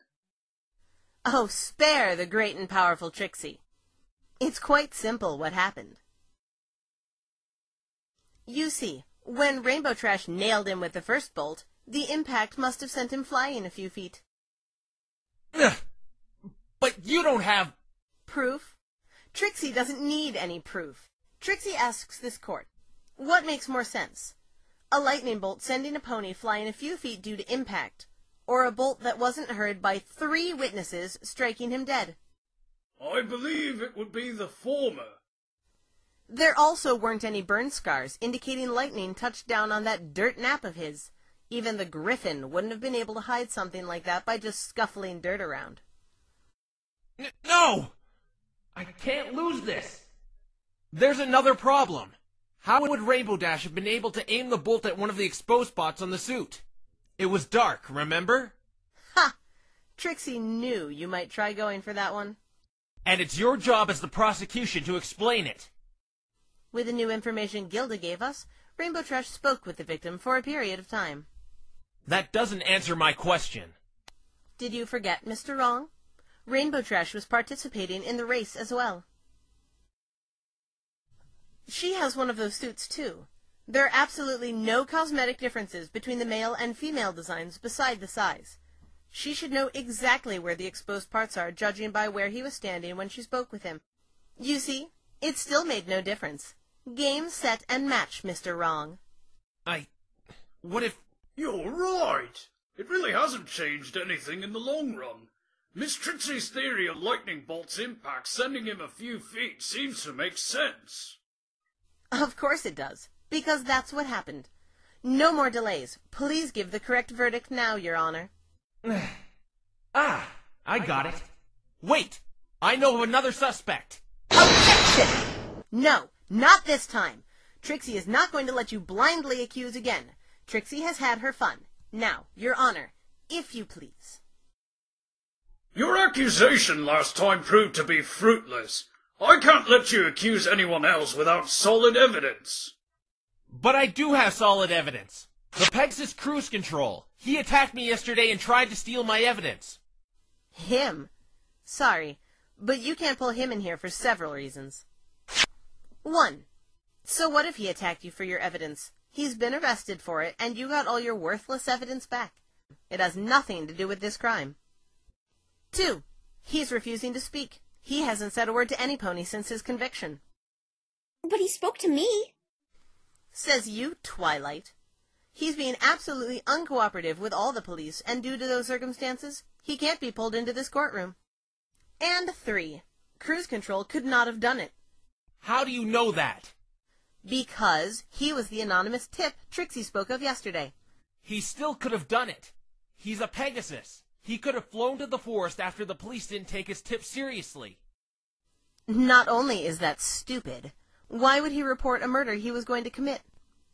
Speaker 5: Oh, spare the great and powerful Trixie. It's quite simple what happened. You see, when Rainbow Trash nailed him with the first bolt, the impact must have sent him flying a few feet.
Speaker 2: Ugh. But you don't have...
Speaker 5: Proof? Trixie doesn't need any proof. Trixie asks this court, what makes more sense? A lightning bolt sending a pony flying a few feet due to impact, or a bolt that wasn't heard by 3 witnesses striking him dead?
Speaker 8: I believe it would be the former.
Speaker 4: There also weren't any burn scars, indicating lightning touched down on that dirt nap of his. Even the Griffin wouldn't have been able to hide something like that by just scuffling dirt around.
Speaker 2: No! I can't lose this! There's another problem. How would Rainbow Dash have been able to aim the bolt at one of the exposed spots on the suit? It was dark, remember?
Speaker 4: Ha! Trixie knew you might try going for that one.
Speaker 2: And it's your job as the prosecution to explain it.
Speaker 4: With the new information Gilda gave us, Rainbow Trash spoke with the victim for a period of time.
Speaker 2: That doesn't answer my question.
Speaker 4: Did you forget, Mr. Wrong? Rainbow Trash was participating in the race as well. She has one of those suits, too. There are absolutely no cosmetic differences between the male and female designs beside the size. She should know exactly where the exposed parts are, judging by where he was standing when she spoke with him. You see, it still made no difference. Game, set, and match, Mr. Wrong.
Speaker 2: What if...
Speaker 8: You're right. It really hasn't changed anything in the long run. Miss Trixie's theory of lightning bolt's impact sending him a few feet seems to make sense.
Speaker 4: Of course it does, because that's what happened. No more delays. Please give the correct verdict now, Your Honor.
Speaker 2: I got it. Wait! I know of another suspect!
Speaker 4: Objection! No, not this time. Trixie is not going to let you blindly accuse again. Trixie has had her fun. Now, Your Honor, if you please.
Speaker 8: Your accusation last time proved to be fruitless. I can't let you accuse anyone else without solid evidence.
Speaker 2: But I do have solid evidence. The Pegasus cruise control. He attacked me yesterday and tried to steal my evidence.
Speaker 4: Him? Sorry, but you can't pull him in here for several reasons. 1. So what if he attacked you for your evidence? He's been arrested for it, and you got all your worthless evidence back. It has nothing to do with this crime. 2. He's refusing to speak. He hasn't said a word to any pony since his conviction.
Speaker 1: But he spoke to me.
Speaker 4: Says you, Twilight. He's being absolutely uncooperative with all the police, and due to those circumstances, he can't be pulled into this courtroom. And 3. Cruise control could not have done it.
Speaker 2: How do you know that?
Speaker 4: Because he was the anonymous tip Trixie spoke of yesterday.
Speaker 2: He still could have done it. He's a Pegasus. He could have flown to the forest after the police didn't take his tip seriously.
Speaker 4: Not only is that stupid, why would he report a murder he was going to commit?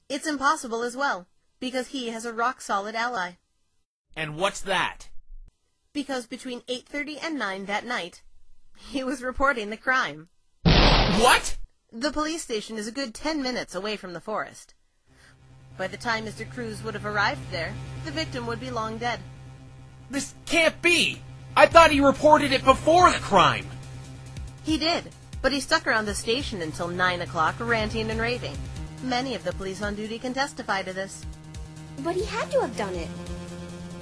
Speaker 4: It's impossible as well, because he has a rock-solid ally.
Speaker 2: And what's that?
Speaker 4: Because between 8:30 and 9 that night, he was reporting the crime.
Speaker 2: What?
Speaker 4: The police station is a good 10 minutes away from the forest. By the time Mr. Cruz would have arrived there, the victim would be long dead.
Speaker 2: This can't be! I thought he reported it before the crime!
Speaker 4: He did, but he stuck around the station until 9 o'clock ranting and raving. Many of the police on duty can testify to this.
Speaker 1: But he had to have done it.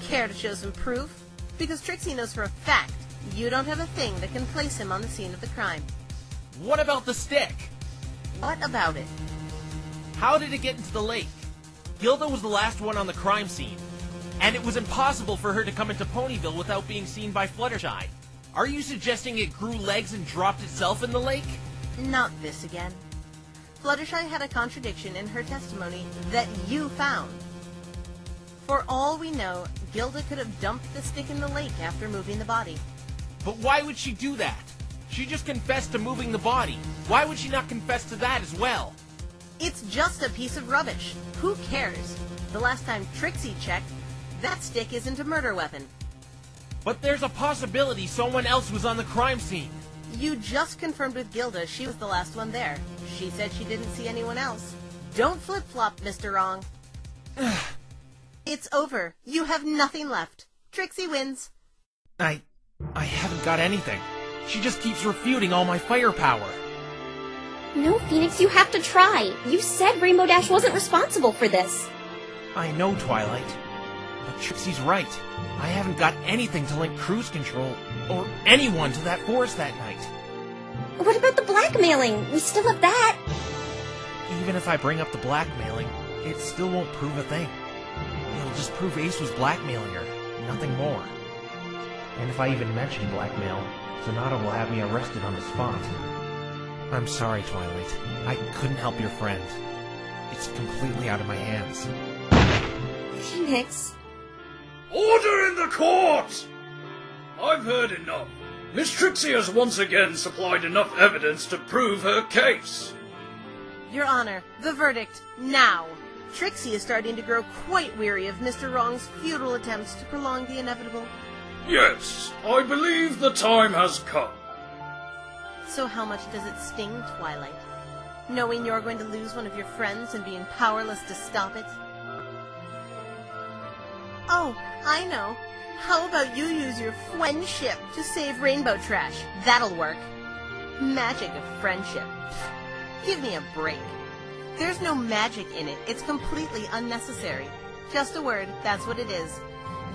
Speaker 4: Care to show some proof? Because Trixie knows for a fact you don't have a thing that can place him on the scene of the crime.
Speaker 2: What about the stick?
Speaker 4: What about it?
Speaker 2: How did it get into the lake? Gilda was the last one on the crime scene, and it was impossible for her to come into Ponyville without being seen by Fluttershy. Are you suggesting it grew legs and dropped itself in the lake?
Speaker 4: Not this again. Fluttershy had a contradiction in her testimony that you found. For all we know, Gilda could have dumped the stick in the lake after moving the body.
Speaker 2: But why would she do that? She just confessed to moving the body. Why would she not confess to that as well?
Speaker 4: It's just a piece of rubbish. Who cares? The last time Trixie checked, that stick isn't a murder weapon.
Speaker 2: But there's a possibility someone else was on the crime scene.
Speaker 4: You just confirmed with Gilda she was the last one there. She said she didn't see anyone else. Don't flip-flop, Mr. Wrong. It's over. You have nothing left. Trixie wins.
Speaker 2: I haven't got anything. She just keeps refuting all my firepower.
Speaker 1: No, Phoenix, you have to try. You said Rainbow Dash wasn't responsible for this.
Speaker 2: I know, Twilight. But Trixie's right. I haven't got anything to link cruise control or anyone to that forest that night.
Speaker 1: What about the blackmailing? We still have that.
Speaker 2: Even if I bring up the blackmailing, it still won't prove a thing. It'll just prove Ace was blackmailing her, nothing more. And if I even mention blackmail, Sonata will have me arrested on the spot. I'm sorry, Twilight. I couldn't help your friend. It's completely out of my hands.
Speaker 1: Phoenix.
Speaker 8: Order in the court! I've heard enough. Miss Trixie has once again supplied enough evidence to prove her case.
Speaker 5: Your Honor, the verdict, now. Trixie is starting to grow quite weary of Mr. Wrong's futile attempts to prolong the inevitable.
Speaker 8: Yes, I believe the time has come.
Speaker 5: So how much does it sting, Twilight? Knowing you're going to lose one of your friends and being powerless to stop it? Oh, I know. How about you use your friendship to save Rainbow Trash? That'll work. Magic of friendship. Give me a break. There's no magic in it. It's completely unnecessary. Just a word, that's what it is.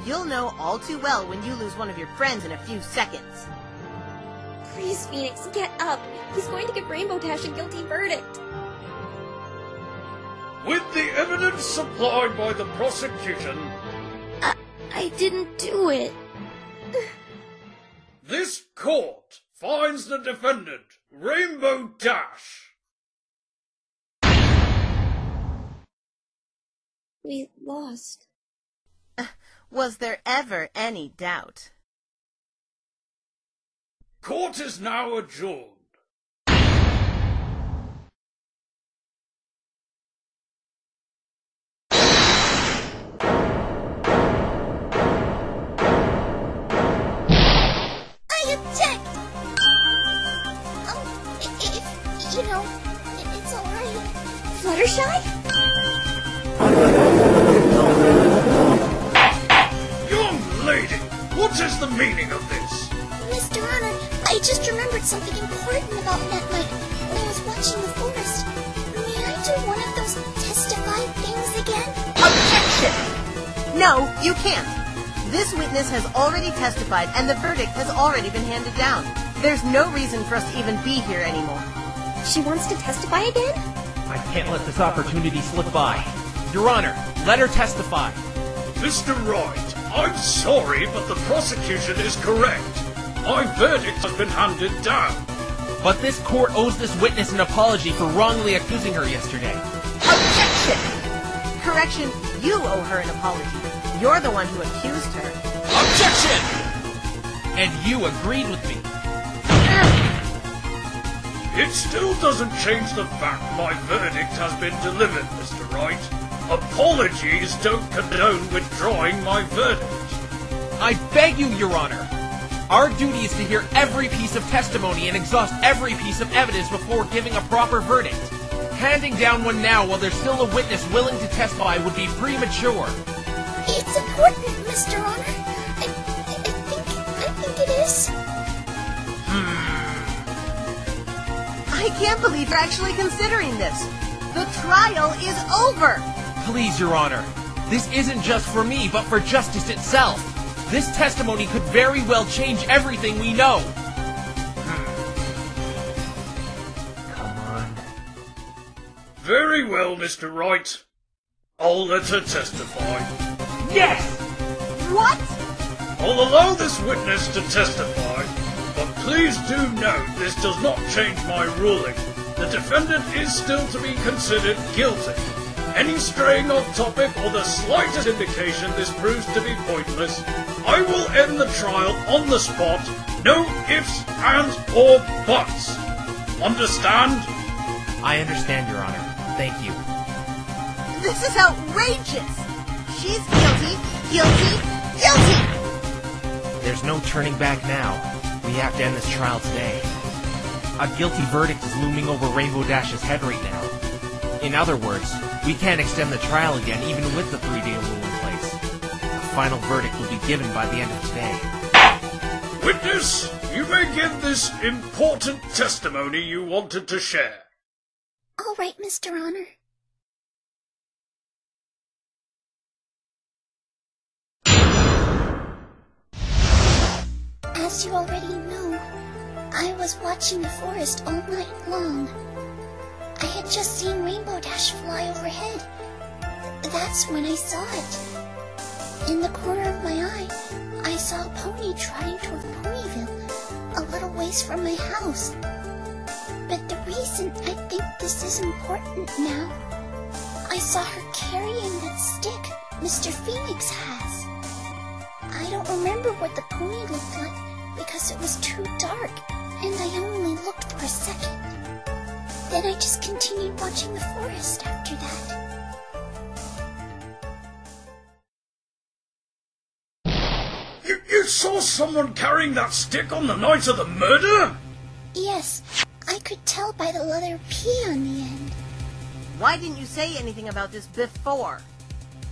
Speaker 5: You'll know all too well when you lose one of your friends in a few seconds.
Speaker 1: Please, Phoenix, get up. He's going to give Rainbow Dash a guilty verdict.
Speaker 8: With the evidence supplied by the prosecution,
Speaker 3: I didn't do it.
Speaker 8: this court finds the defendant, Rainbow Dash.
Speaker 1: We lost.
Speaker 5: Was there ever any doubt?
Speaker 8: Court is now adjourned.
Speaker 6: I object! It's alright.
Speaker 1: Fluttershy?
Speaker 8: Young lady, what is the meaning of this?
Speaker 6: Mr. Honor, I just remembered something important about that night when I was watching the forest. May I do one of those testify things again?
Speaker 5: Objection! No, you can't. This witness has already testified and the verdict has already been handed down. There's no reason for us to even be here anymore.
Speaker 1: She wants to testify again?
Speaker 2: I can't let this opportunity slip by. Your Honor, let her testify.
Speaker 8: Mr. Wright, I'm sorry, but the prosecution is correct. My verdict has been handed down.
Speaker 2: But this court owes this witness an apology for wrongly accusing her yesterday.
Speaker 5: Objection! Correction, you owe her an apology. You're the one who accused her.
Speaker 2: Objection! And you agreed with me.
Speaker 8: It still doesn't change the fact my verdict has been delivered, Mr. Wright. Apologies don't condone withdrawing my verdict.
Speaker 2: I beg you, Your Honor. Our duty is to hear every piece of testimony and exhaust every piece of evidence before giving a proper verdict. Handing down one now while there's still a witness willing to testify would be premature.
Speaker 6: It's important, Mr. Honor. I think it is.
Speaker 5: I can't believe you're actually considering this. The trial is over.
Speaker 2: Please, Your Honor. This isn't just for me, but for justice itself. This testimony could very well change everything we know. Come on.
Speaker 8: Very well, Mr. Wright. I'll let her testify.
Speaker 2: Yes!
Speaker 5: What?
Speaker 8: I'll allow this witness to testify, but please do note this does not change my ruling. The defendant is still to be considered guilty. Any straying off topic or the slightest indication this proves to be pointless, I will end the trial on the spot, no ifs, ands, or buts. Understand?
Speaker 2: I understand, Your Honor. Thank you.
Speaker 5: This is outrageous! She's guilty, guilty, guilty!
Speaker 2: There's no turning back now. We have to end this trial today. A guilty verdict is looming over Rainbow Dash's head right now. In other words, we can't extend the trial again even with the 3-day rule in place. A final verdict will be given by the end of today.
Speaker 8: Witness, you may give this important testimony you wanted to share.
Speaker 6: All right, Mr. Honor. As you already know, I was watching the forest all night long. I had just seen Rainbow Dash fly overhead. That's when I saw it. In the corner of my eye, I saw a pony trotting toward Ponyville, a little ways from my house. But the reason I think this is important now, I saw her carrying that stick Mr. Phoenix has. I don't remember what the pony looked like because it was too dark, and I only looked for a second. Then I just continued watching the forest after that.
Speaker 8: You saw someone carrying that stick on the night of the murder?
Speaker 6: Yes, I could tell by the letter P on the end.
Speaker 4: Why didn't you say anything about this before?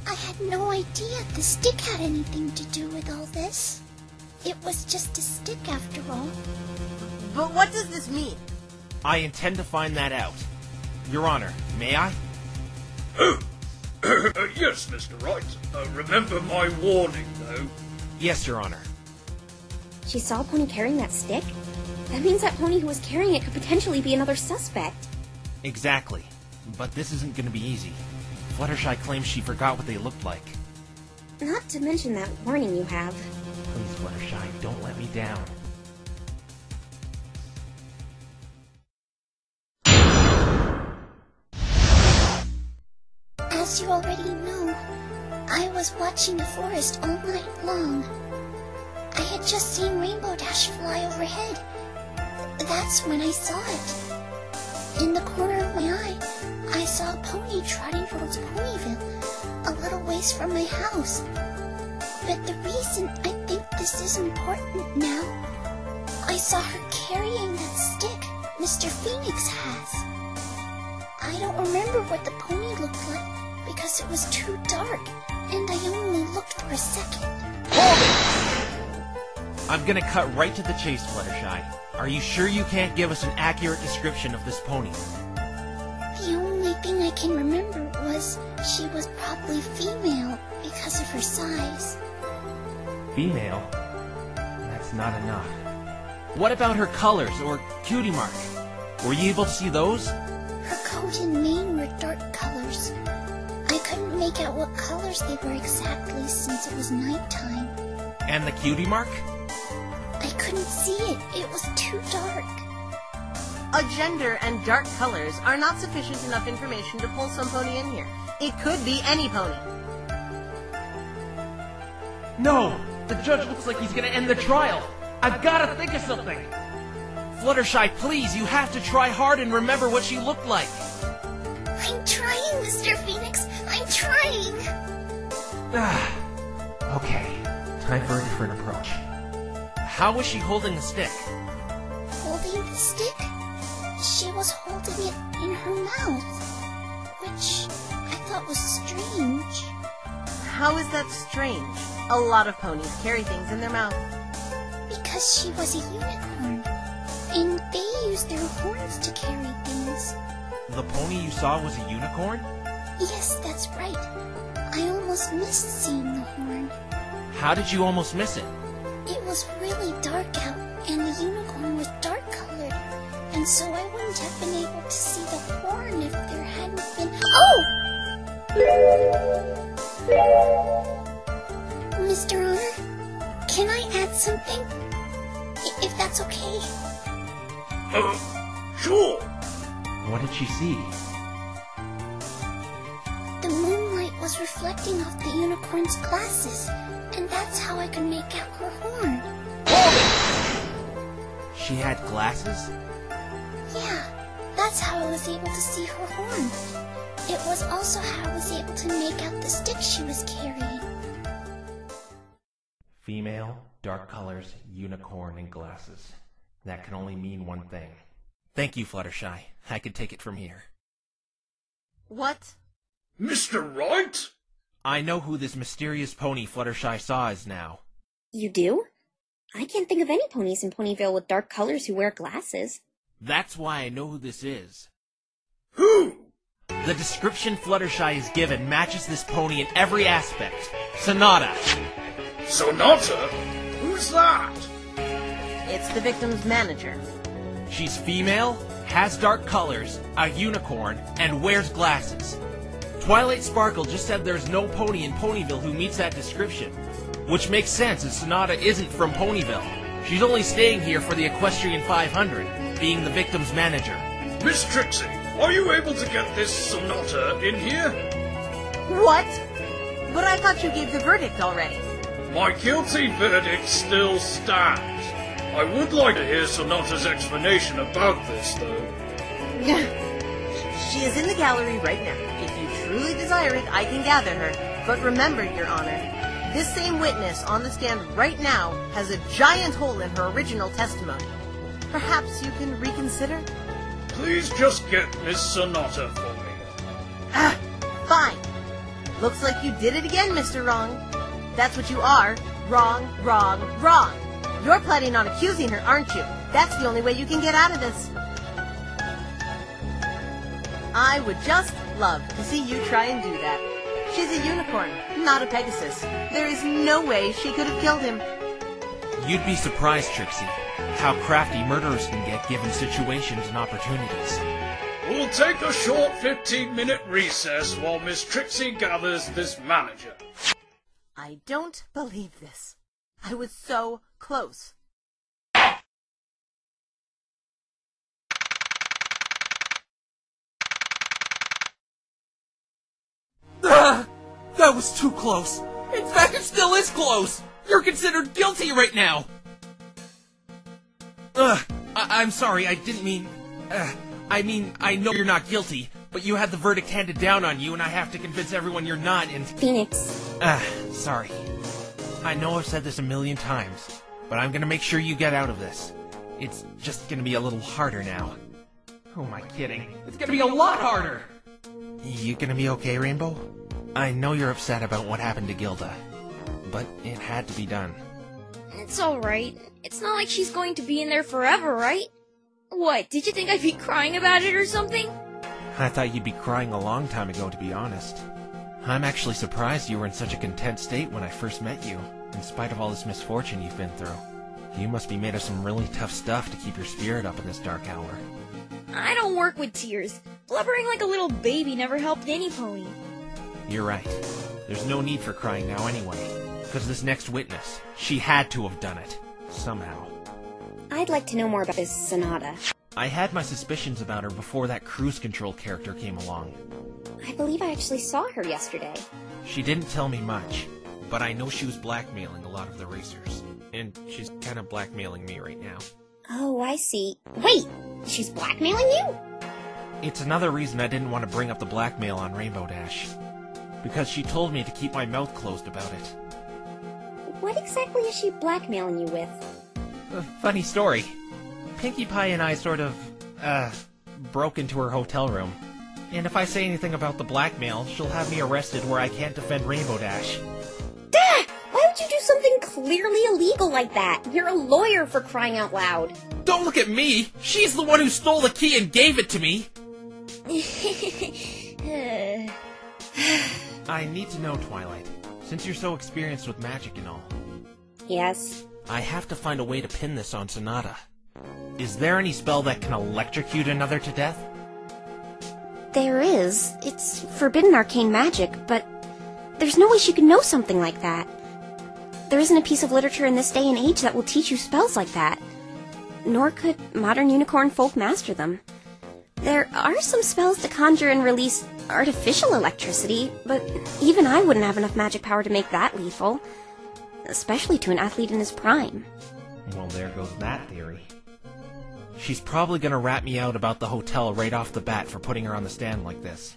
Speaker 6: I had no idea the stick had anything to do with all this. It was just a stick after all.
Speaker 4: But what does this mean?
Speaker 2: I intend to find that out. Your Honor, may I?
Speaker 8: Yes, Mr. Wright. Remember my warning, though.
Speaker 2: Yes, Your Honor.
Speaker 1: She saw a pony carrying that stick? That means that pony who was carrying it could potentially be another suspect.
Speaker 2: Exactly. But this isn't going to be easy. Fluttershy claims she forgot what they looked like.
Speaker 1: Not to mention that warning you have.
Speaker 2: Please, Fluttershy, don't let me down.
Speaker 6: As you already know, I was watching the forest all night long. I had just seen Rainbow Dash fly overhead. That's when I saw it. In the corner of my eye, I saw a pony trotting towards Ponyville, a little ways from my house. But the reason I think this is important now, I saw her carrying that stick Mr. Phoenix has. I don't remember what the pony looked like because it was too dark, and I only looked for a second.
Speaker 2: I'm gonna cut right to the chase, Fluttershy. Are you sure you can't give us an accurate description of this pony?
Speaker 6: The only thing I can remember was she was probably female because of her size.
Speaker 2: Female? That's not enough. What about her colors or cutie mark? Were you able to see those?
Speaker 6: Her coat and mane were dark colors. I couldn't make out what colors they were exactly since it was nighttime.
Speaker 2: And the cutie mark?
Speaker 6: I couldn't see it. It was too dark.
Speaker 4: A gender and dark colors are not sufficient enough information to pull some pony in here. It could be any pony.
Speaker 2: No! The judge looks like he's gonna end the trial! I've gotta think of something! Fluttershy, please, you have to try hard and remember what she looked like!
Speaker 6: I'm trying, Mr. Phoenix. I'm trying.
Speaker 2: Okay, time for a different approach. How was she holding the stick?
Speaker 6: Holding the stick? She was holding it in her mouth, which I thought was strange.
Speaker 4: How is that strange? A lot of ponies carry things in their mouth.
Speaker 6: Because she was a unicorn, and they use their horns to carry things.
Speaker 2: The pony you saw was a unicorn?
Speaker 6: Yes, that's right. I almost missed seeing the horn.
Speaker 2: How did you almost miss it?
Speaker 6: It was really dark out, and the unicorn was dark-colored, and so I wouldn't have been able to see the horn if there hadn't been— Oh! Mr. Honor, can I add something? If that's okay.
Speaker 8: Sure.
Speaker 2: What did she see?
Speaker 6: The moonlight was reflecting off the unicorn's glasses, and that's how I could make out her horn.
Speaker 2: She had glasses?
Speaker 6: Yeah, that's how I was able to see her horn. It was also how I was able to make out the stick she was carrying.
Speaker 2: Female, dark colors, unicorn, and glasses. That can only mean one thing. Thank you, Fluttershy. I could take it from here.
Speaker 4: What?
Speaker 8: Mr. Wright?
Speaker 2: I know who this mysterious pony Fluttershy saw is now.
Speaker 1: You do? I can't think of any ponies in Ponyville with dark colors who wear glasses.
Speaker 2: That's why I know who this is.
Speaker 8: Who?
Speaker 2: The description Fluttershy is given matches this pony in every aspect. Sonata.
Speaker 8: Sonata? Who's that?
Speaker 4: It's the victim's manager.
Speaker 2: She's female, has dark colors, a unicorn, and wears glasses. Twilight Sparkle just said there's no pony in Ponyville who meets that description. Which makes sense as Sonata isn't from Ponyville. She's only staying here for the Equestrian 500, being the victim's manager.
Speaker 8: Miss Trixie, are you able to get this sonata in here?
Speaker 4: What? But I thought you gave the verdict already.
Speaker 8: My guilty verdict still stands. I would like to hear Sonata's explanation about this, though.
Speaker 4: She is in the gallery right now. If you truly desire it, I can gather her. But remember, Your Honor, this same witness on the stand right now has a giant hole in her original testimony. Perhaps you can reconsider?
Speaker 8: Please just get Miss Sonata for me.
Speaker 4: Fine. Looks like you did it again, Mr. Wrong. That's what you are. Wrong, wrong, wrong. You're planning on accusing her, aren't you? That's the only way you can get out of this. I would just love to see you try and do that. She's a unicorn, not a Pegasus. There is no way she could have killed him.
Speaker 2: You'd be surprised, Trixie, how crafty murderers can get given situations and opportunities.
Speaker 8: We'll take a short 15-minute recess while Miss Trixie gathers this manager.
Speaker 4: I don't believe this. I was so close.
Speaker 2: That was too close. In fact, it still is close. You're considered guilty right now. I'm sorry, I didn't mean... I know you're not guilty, but you had the verdict handed down on you, and I have to convince everyone you're not, and...
Speaker 1: Phoenix.
Speaker 2: Sorry. I know I've said this a million times, but I'm gonna make sure you get out of this. It's just gonna be a little harder now. Who am I kidding? It's gonna be a lot harder! You gonna be okay, Rainbow? I know you're upset about what happened to Gilda, but it had to be done.
Speaker 3: It's alright. It's not like she's going to be in there forever, right? What, did you think I'd be crying about it or something?
Speaker 2: I thought you'd be crying a long time ago, to be honest. I'm actually surprised you were in such a content state when I first met you, in spite of all this misfortune you've been through. You must be made of some really tough stuff to keep your spirit up in this dark hour.
Speaker 3: I don't work with tears. Blubbering like a little baby never helped any pony.
Speaker 2: You're right. There's no need for crying now anyway, because this next witness, she had to have done it. Somehow.
Speaker 1: I'd like to know more about this Sonata.
Speaker 2: I had my suspicions about her before that cruise control character came along.
Speaker 1: I believe I actually saw her yesterday.
Speaker 2: She didn't tell me much, but I know she was blackmailing a lot of the racers. And she's kind of blackmailing me right now.
Speaker 1: Oh, I see. Wait! She's blackmailing you?
Speaker 2: It's another reason I didn't want to bring up the blackmail on Rainbow Dash. Because she told me to keep my mouth closed about it.
Speaker 1: What exactly is she blackmailing you with?
Speaker 2: Funny story. Pinkie Pie and I sort of, broke into her hotel room. And if I say anything about the blackmail, she'll have me arrested where I can't defend Rainbow Dash.
Speaker 1: Dad! Why would you do something clearly illegal like that? You're a lawyer, for crying out loud.
Speaker 2: Don't look at me! She's the one who stole the key and gave it to me! I need to know, Twilight, since you're so experienced with magic and all.
Speaker 1: Yes?
Speaker 2: I have to find a way to pin this on Sonata. Is there any spell that can electrocute another to death?
Speaker 1: There is. It's forbidden arcane magic, but there's no way she could know something like that. There isn't a piece of literature in this day and age that will teach you spells like that. Nor could modern unicorn folk master them. There are some spells to conjure and release artificial electricity, but even I wouldn't have enough magic power to make that lethal. Especially to an athlete in his prime.
Speaker 2: Well, there goes that theory. She's probably gonna rat me out about the hotel right off the bat for putting her on the stand like this.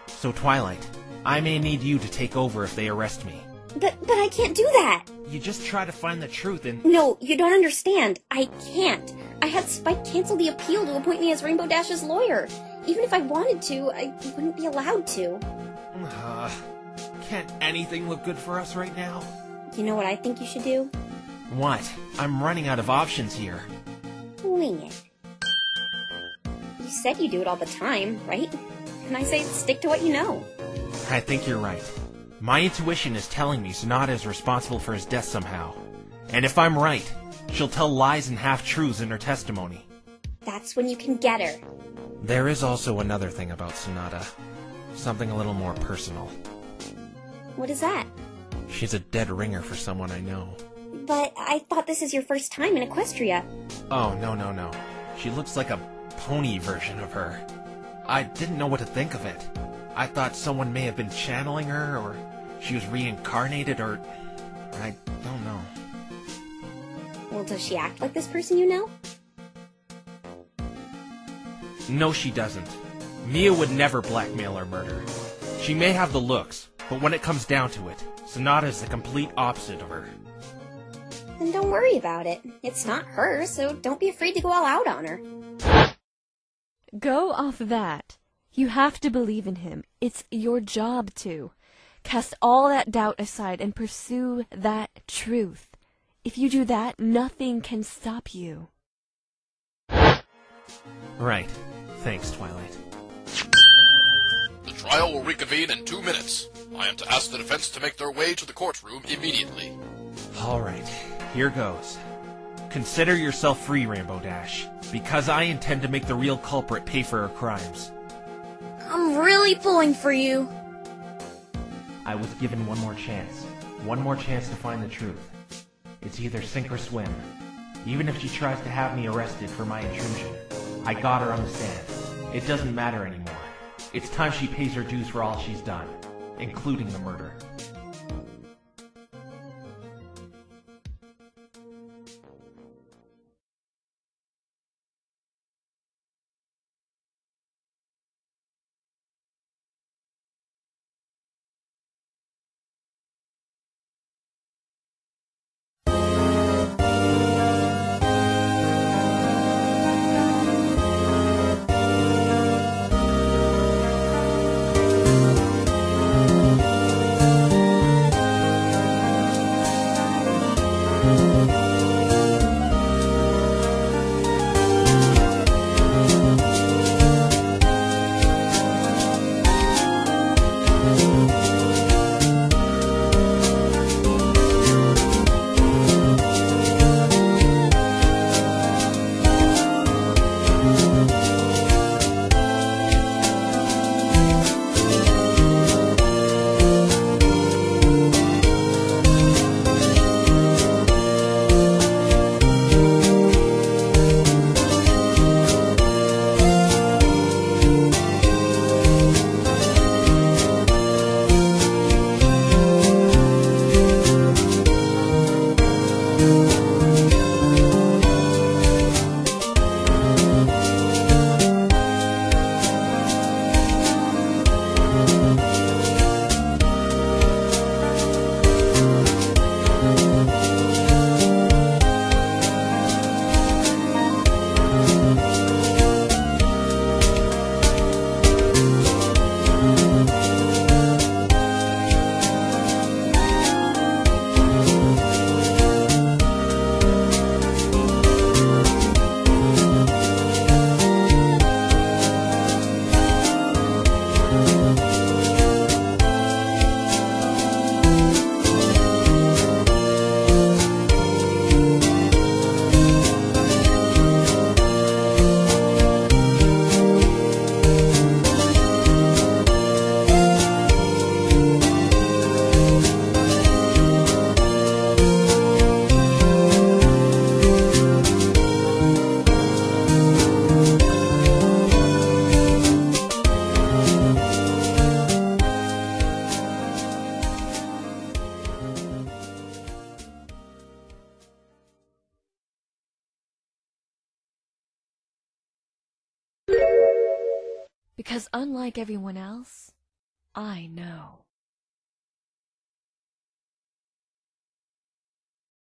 Speaker 2: So, Twilight, I may need you to take over if they arrest me.
Speaker 1: But I can't do that!
Speaker 2: You just try to find the truth and...
Speaker 1: No, you don't understand. I can't. I had Spike cancel the appeal to appoint me as Rainbow Dash's lawyer. Even if I wanted to, I wouldn't be allowed to.
Speaker 2: Can't anything look good for us right now?
Speaker 1: You know what I think you should do?
Speaker 2: What? I'm running out of options here.
Speaker 1: Wing it. You said you do it all the time, right? And I say stick to what you know.
Speaker 2: I think you're right. My intuition is telling me Sonata is responsible for his death somehow. And if I'm right, she'll tell lies and half-truths in her testimony.
Speaker 1: That's when you can get her.
Speaker 2: There is also another thing about Sonata. Something a little more personal.
Speaker 1: What is that?
Speaker 2: She's a dead ringer for someone I know.
Speaker 1: But I thought this is your first time in Equestria.
Speaker 2: Oh, no. She looks like a pony version of her. I didn't know what to think of it. I thought someone may have been channeling her, or she was reincarnated, or... I don't know.
Speaker 1: Well, does she act like this person you know?
Speaker 2: No, she doesn't. Mia would never blackmail or murder. She may have the looks, but when it comes down to it, Sonata is the complete opposite of her.
Speaker 1: Then don't worry about it. It's not her, so don't be afraid to go all out on her.
Speaker 11: Go off that. You have to believe in him. It's your job to. Cast all that doubt aside and pursue that truth. If you do that, nothing can stop you.
Speaker 2: Right. Thanks, Twilight.
Speaker 12: The trial will reconvene in 2 minutes. I am to ask the defense to make their way to the courtroom immediately.
Speaker 2: Alright, here goes. Consider yourself free, Rainbow Dash, because I intend to make the real culprit pay for her crimes.
Speaker 3: I'm really pulling for you.
Speaker 2: I was given one more chance. One more chance to find the truth. It's either sink or swim. Even if she tries to have me arrested for my intrusion, I got her on the stand. It doesn't matter anymore. It's time she pays her dues for all she's done, including the murder.
Speaker 11: Because unlike everyone else, I know.